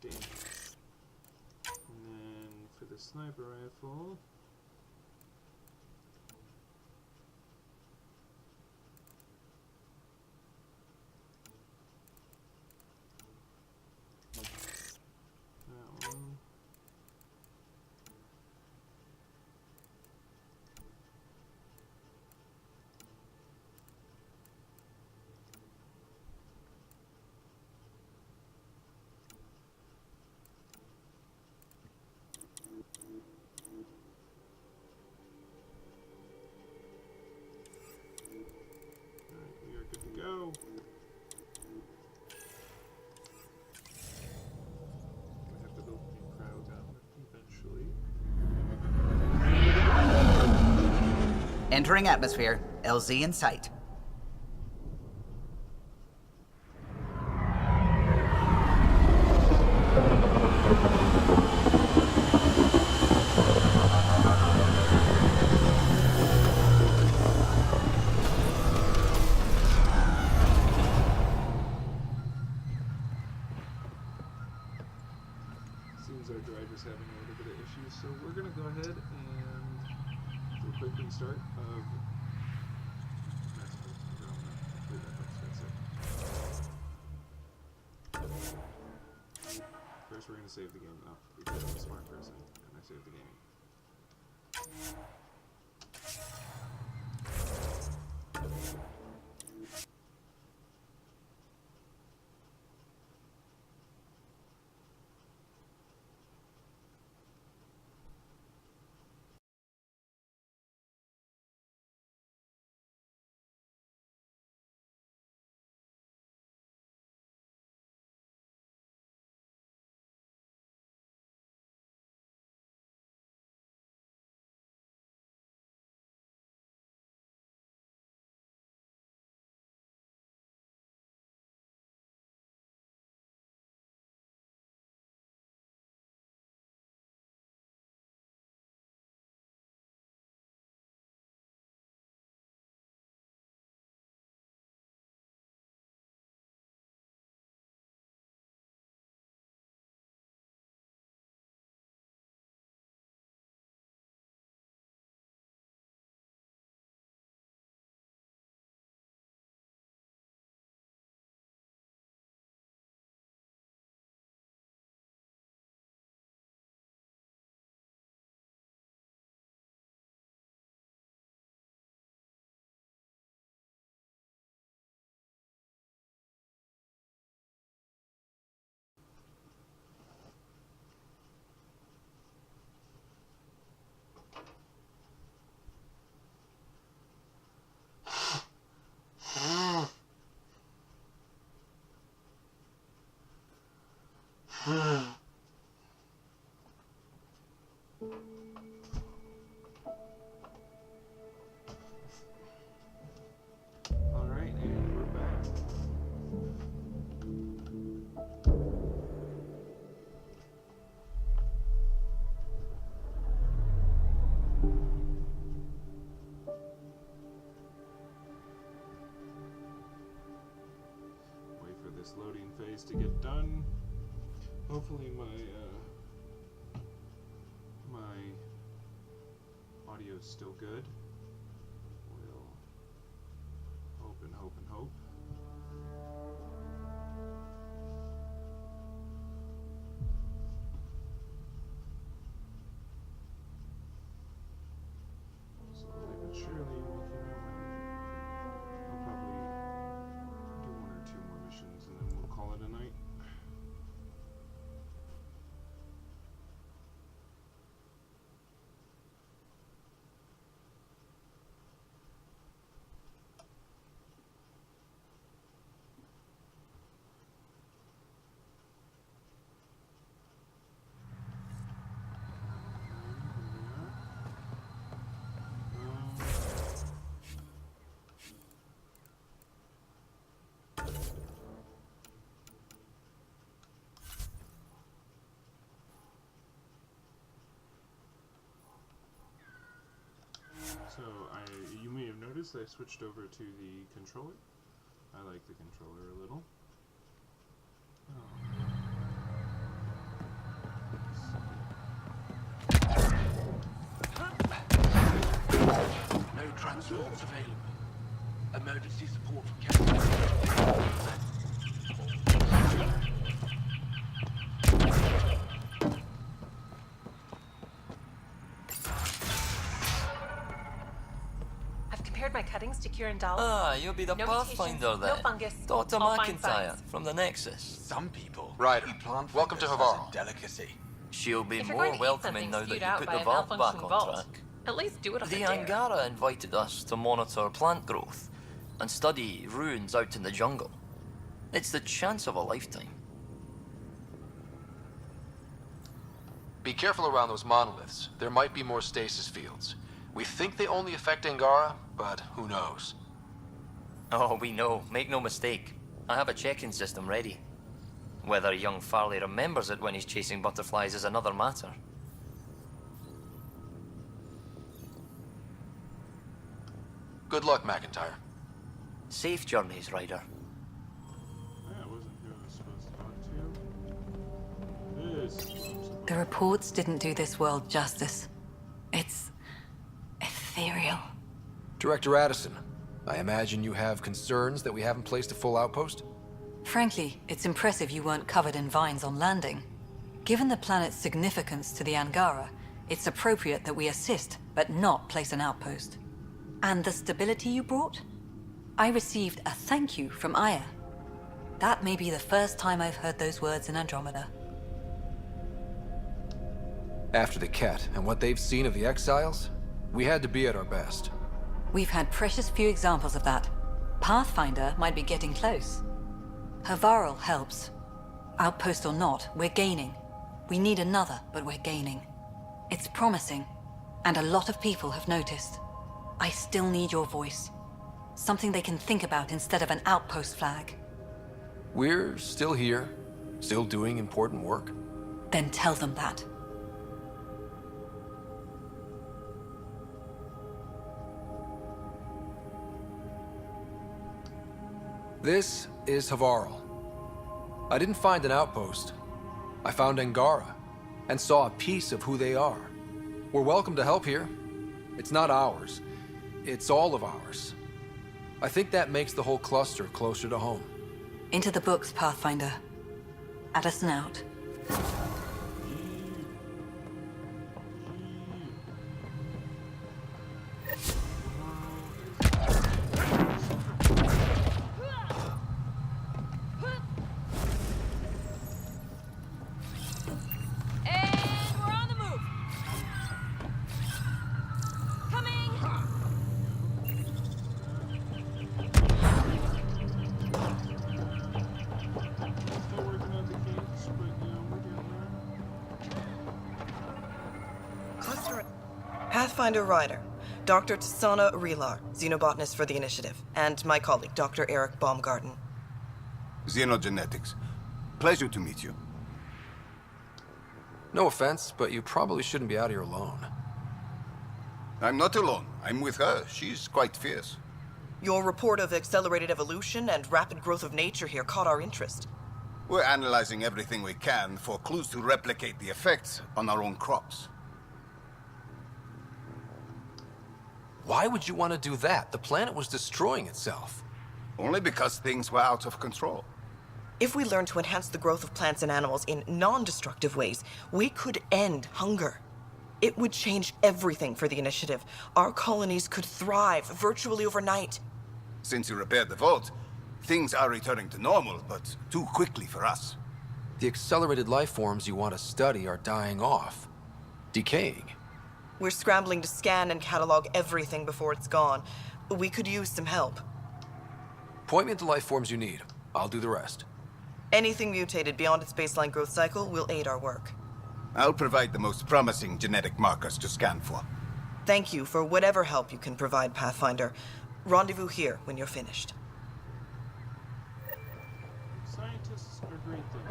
damage. And then for the sniper rifle, that one. Alright, we are good to go. We have to build a new cryo gun eventually. Entering atmosphere. LZ in sight. Seems our driver's having a little bit of issues, so we're going to go ahead and do a quick restart of Mass Effect Andromeda. Hopefully that helps fix it. First we're going to save the game though, because I'm a smart person and I saved the game. Alright, and we're back. Wait for this loading phase to get done. Hopefully my audio's still good. We'll hope and hope and hope. Slowly but surely working our way. I'll probably do 1 or 2 more missions and then we'll call it a night. So you may have noticed I switched over to the controller. I like the controller a little. No transforms available. Emergency support from Captain. My cuttings to Kirindal. Ah, you'll be the no Pathfinder then. No fungus. Dr. All fine McIntyre signs. from the Nexus. Some people. Ryder, welcome to Havarl. Delicacy. She'll be If you're more going to eat welcoming something now that spewed you out put by the a vault back malfunctioning on vault, track. at least do it on The a dare. Angara invited us to monitor plant growth and study ruins out in the jungle. It's the chance of a lifetime. Be careful around those monoliths. There might be more stasis fields. We think they only affect Angara, but who knows? Oh, we know. Make no mistake. I have a check-in system ready. Whether young Farley remembers it when he's chasing butterflies is another matter. Good luck, McIntyre. Safe journeys, Ryder. That wasn't who I was supposed to talk to. This is who I'm supposed The reports didn't do this world justice. It's ethereal. Director Addison, I imagine you have concerns that we haven't placed a full outpost? Frankly, it's impressive you weren't covered in vines on landing. Given the planet's significance to the Angara, it's appropriate that we assist, but not place an outpost. And the stability you brought? I received a thank you from Aya. That may be the first time I've heard those words in Andromeda. After the Ket and what they've seen of the Exiles, we had to be at our best. We've had precious few examples of that. Pathfinder might be getting close. Havarl helps. Outpost or not, we're gaining. We need another, but we're gaining. It's promising, and a lot of people have noticed. I still need your voice. Something they can think about instead of an outpost flag. We're still here, still doing important work. Then tell them that. This is Havarl. I didn't find an outpost. I found Angara, and saw a piece of who they are. We're welcome to help here. It's not ours. It's all of ours. I think that makes the whole cluster closer to home. Into the books, Pathfinder. Addison out. Still working on the kinks, but we're getting there. Pathfinder Ryder, Dr. Tsana Relar, xenobotanist for the Initiative, and my colleague, Dr. Eric Baumgarten. Xenogenetics. Pleasure to meet you. No offense, but you probably shouldn't be out here alone. I'm not alone. I'm with her. She's quite fierce. Your report of accelerated evolution and rapid growth of nature here caught our interest. We're analyzing everything we can for clues to replicate the effects on our own crops. Why would you want to do that? The planet was destroying itself. Only because things were out of control. If we learn to enhance the growth of plants and animals in non-destructive ways, we could end hunger. It would change everything for the Initiative. Our colonies could thrive virtually overnight. Since you repaired the vault, things are returning to normal, but too quickly for us. The accelerated life forms you want to study are dying off. Decaying. We're scrambling to scan and catalog everything before it's gone. We could use some help. Point me at the life forms you need. I'll do the rest. Anything mutated beyond its baseline growth cycle will aid our work. I'll provide the most promising genetic markers to scan for. Thank you for whatever help you can provide, Pathfinder. Rendezvous here when you're finished. Scientists are great things.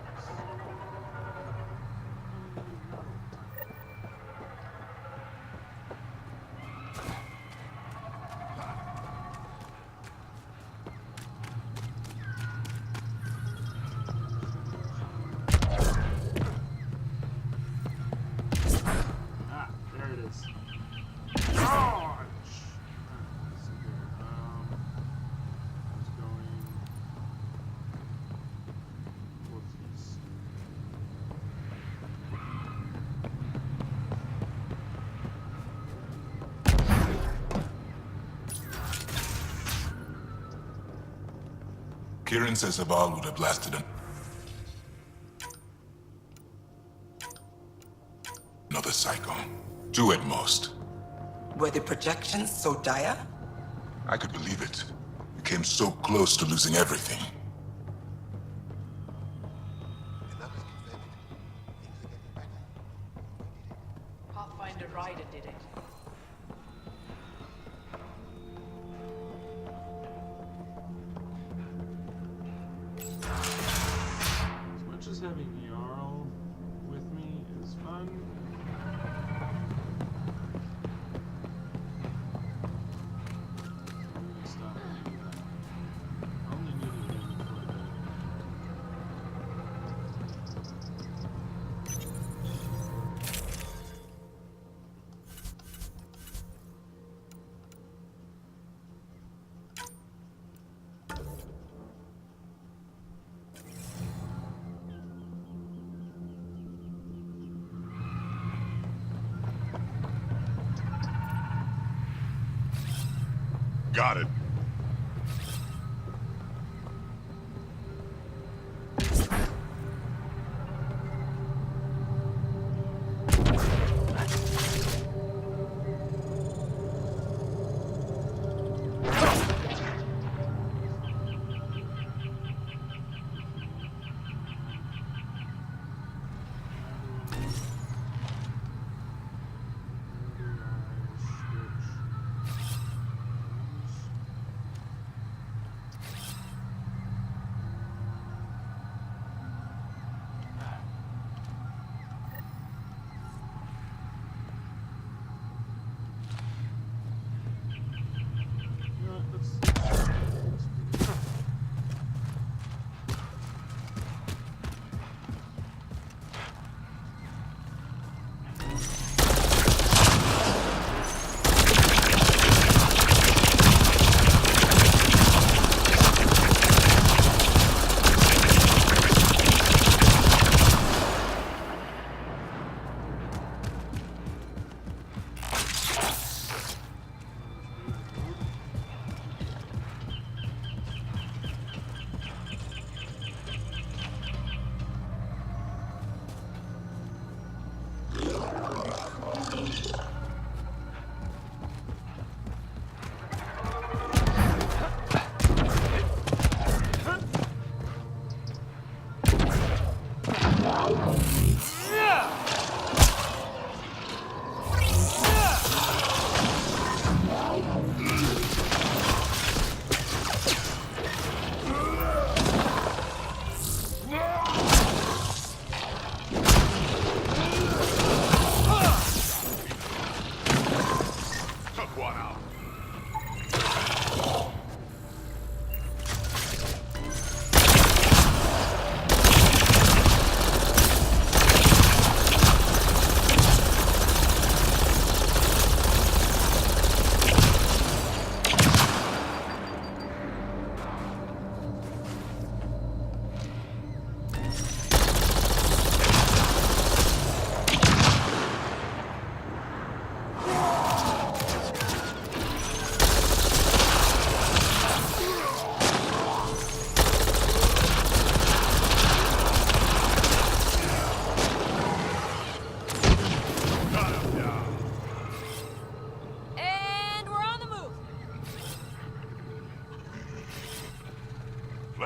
There it is. Charge! Let's see here. I was going. Whoopsies. Kieran says Aval would have blasted him. Another cyclone. 2 at most. Were the projections so dire? I could believe it. We came so close to losing everything. Pathfinder Ryder did it. As much as having Jarl with me is fun. I'm gonna stop doing that. I only needed him for a day. Got it.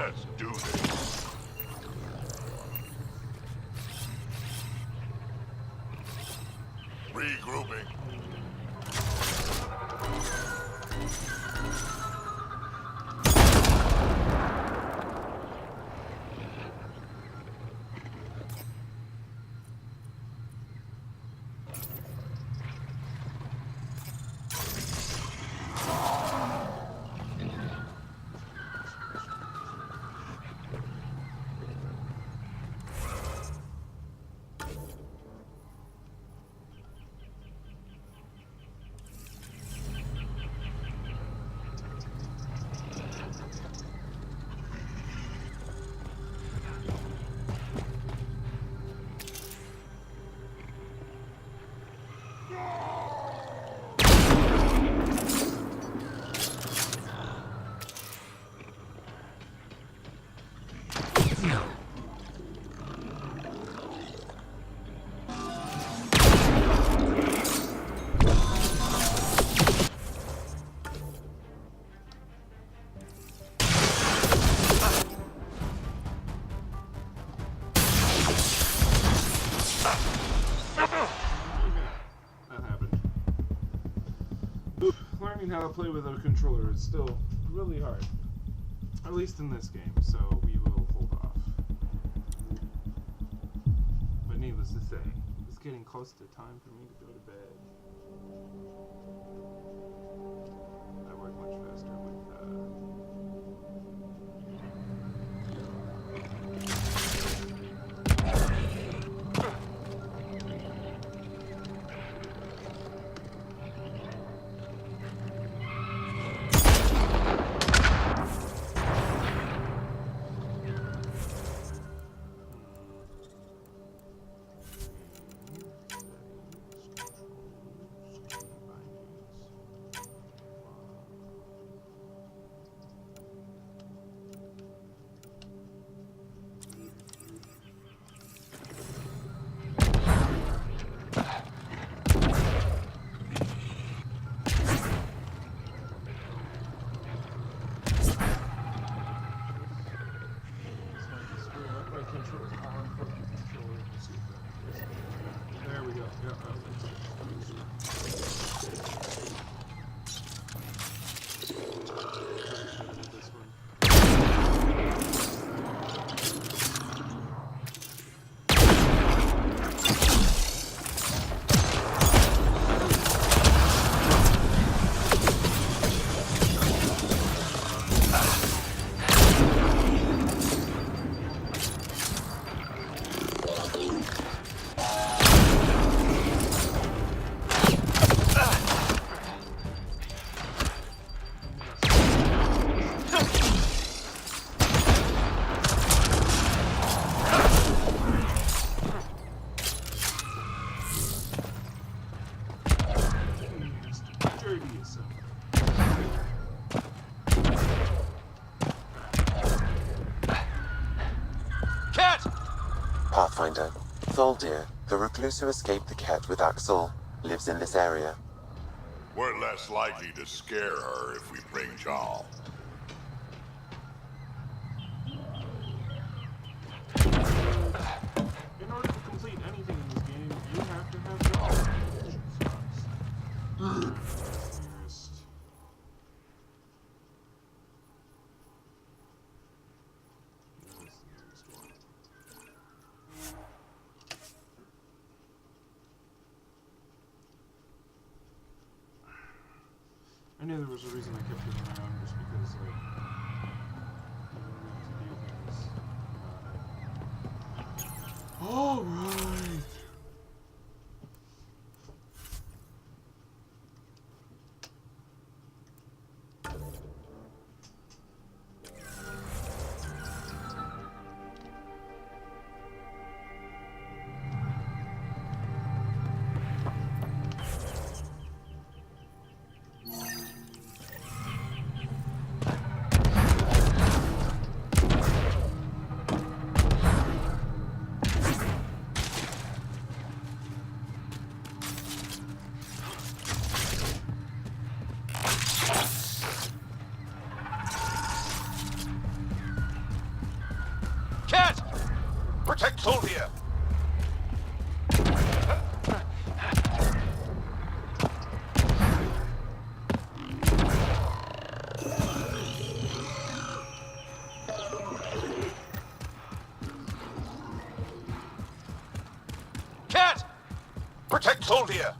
Let's do this. Regrouping. Learning how to play with a controller is still really hard. At least in this game, so we will hold off. But needless to say, it's getting close to time for me to go to bed. I work much faster with there we go. Pathfinder, Tholdir, the recluse who escaped the cat with Axel, lives in this area. We're less likely to scare her if we bring Jarl. In order to complete anything in this game, you have to have Jarl. I knew there was a reason I kept him around, just because, like, I don't need to do things. Alright! Soldier! Cat! Protect Soldier!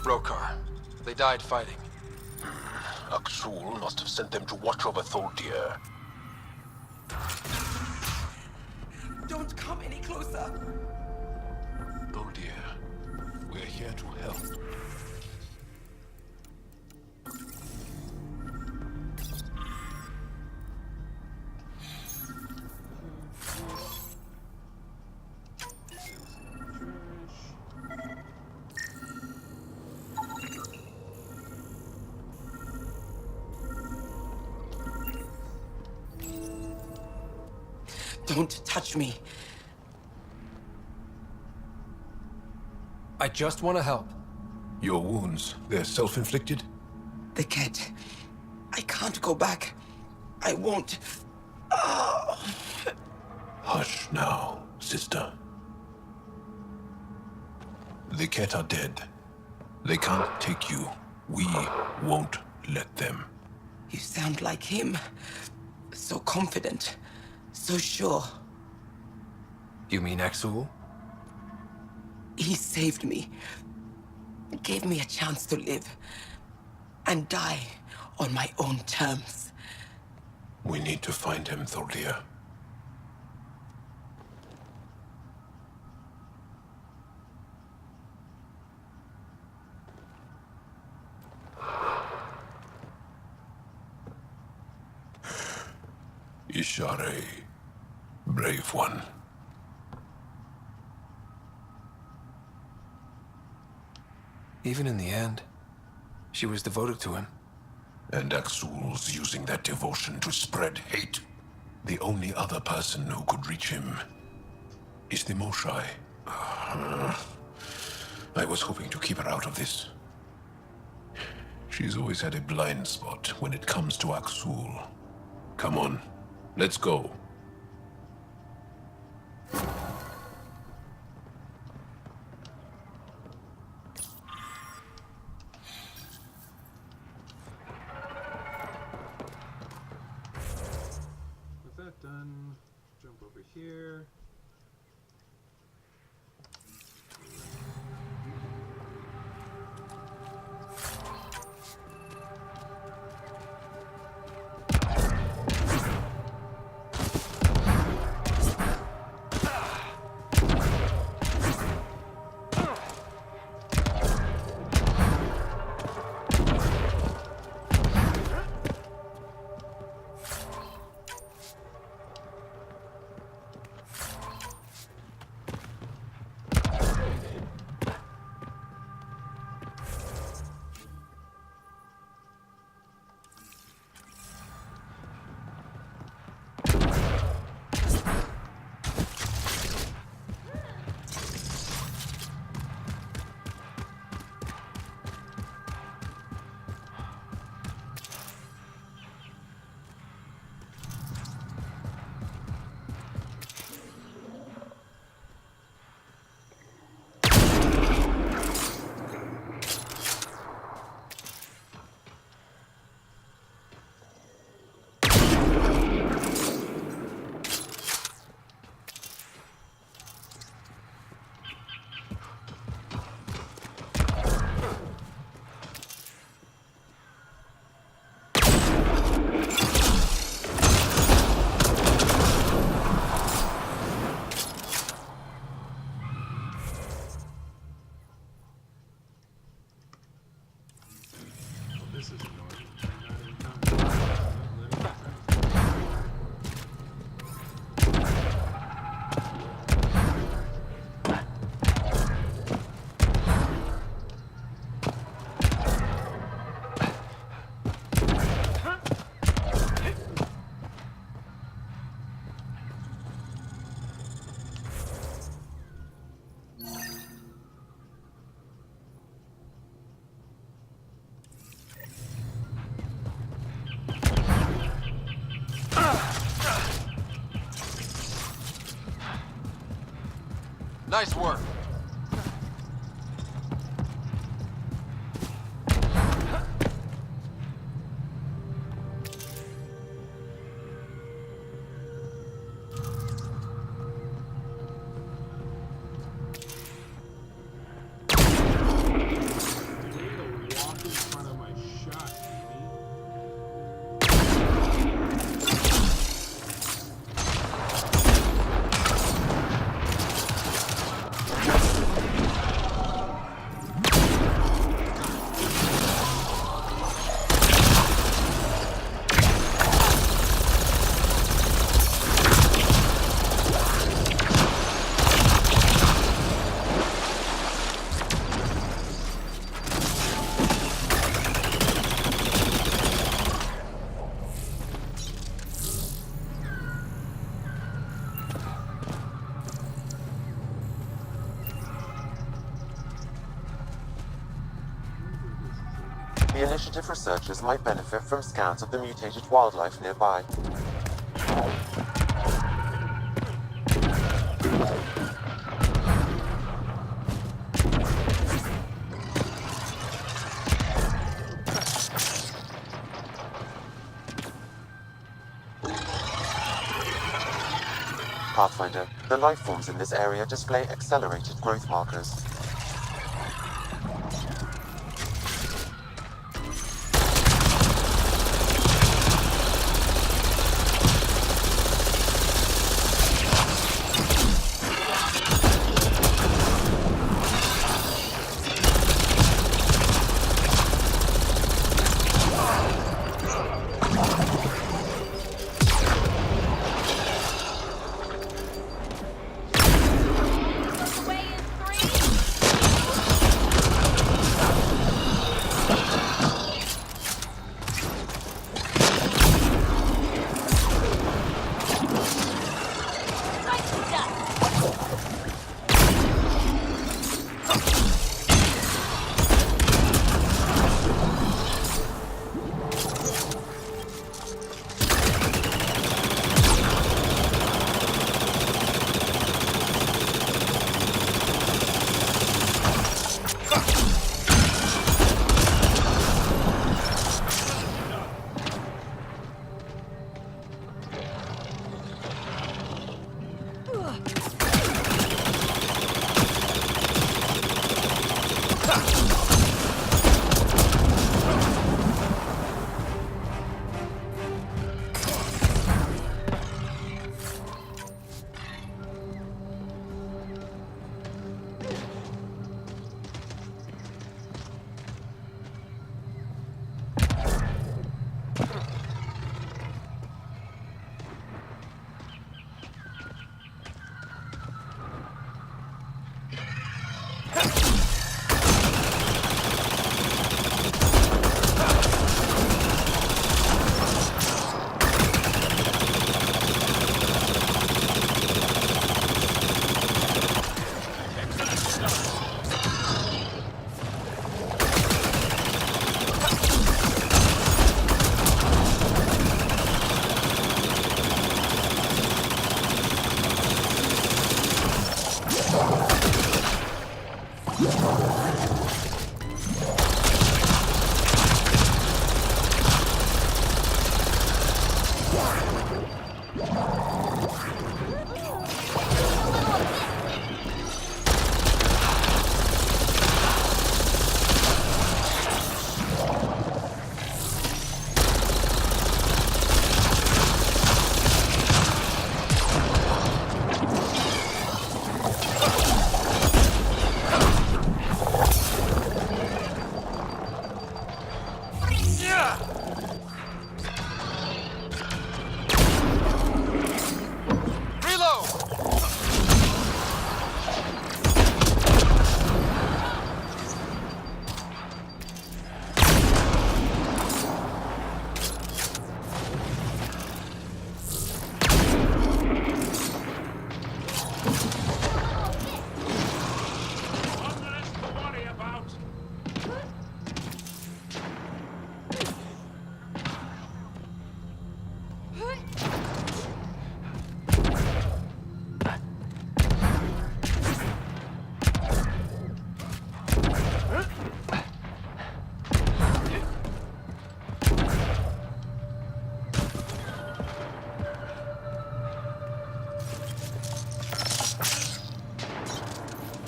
Rokar. They died fighting. Aksul must have sent them to watch over Tholdir. Don't come any closer. Tholdir, we're here to help. Don't touch me. I just want to help. Your wounds, they're self-inflicted? The cat. I can't go back. I won't. Oh. Hush now, sister. The Ket are dead. They can't take you. We won't let them. You sound like him. So confident. So sure. You mean Aksul? He saved me. Gave me a chance to live. And die on my own terms. We need to find him, Tholdir. Ishare, brave one. Even in the end, she was devoted to him. And Aksul's using that devotion to spread hate. The only other person who could reach him is the Moshai. I was hoping to keep her out of this. She's always had a blind spot when it comes to Aksul. Come on, let's go. With that done, jump over here. Nice work. The Initiative researchers might benefit from scans of the mutated wildlife nearby. Pathfinder, the life forms in this area display accelerated growth markers.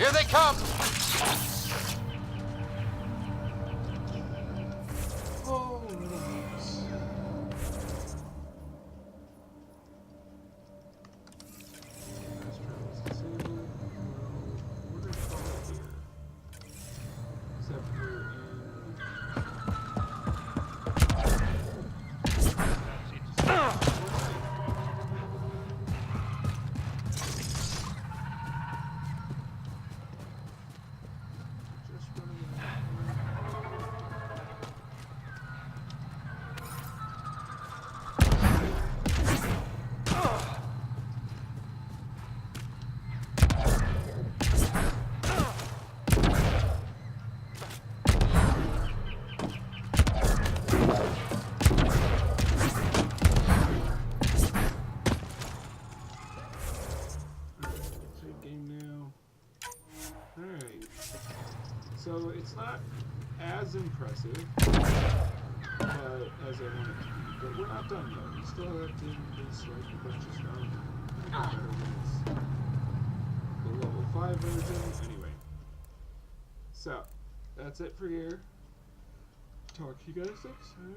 Here they come! Oh, nice. Fast travel's disabled. Well, we're gonna call it here. Except we're so it's not as impressive as I want it to be, but we're not done yet. We still have to do this like a bunch of stuff. Better than the level 5 version. Anyway, so that's it for here. Talk to you guys next time.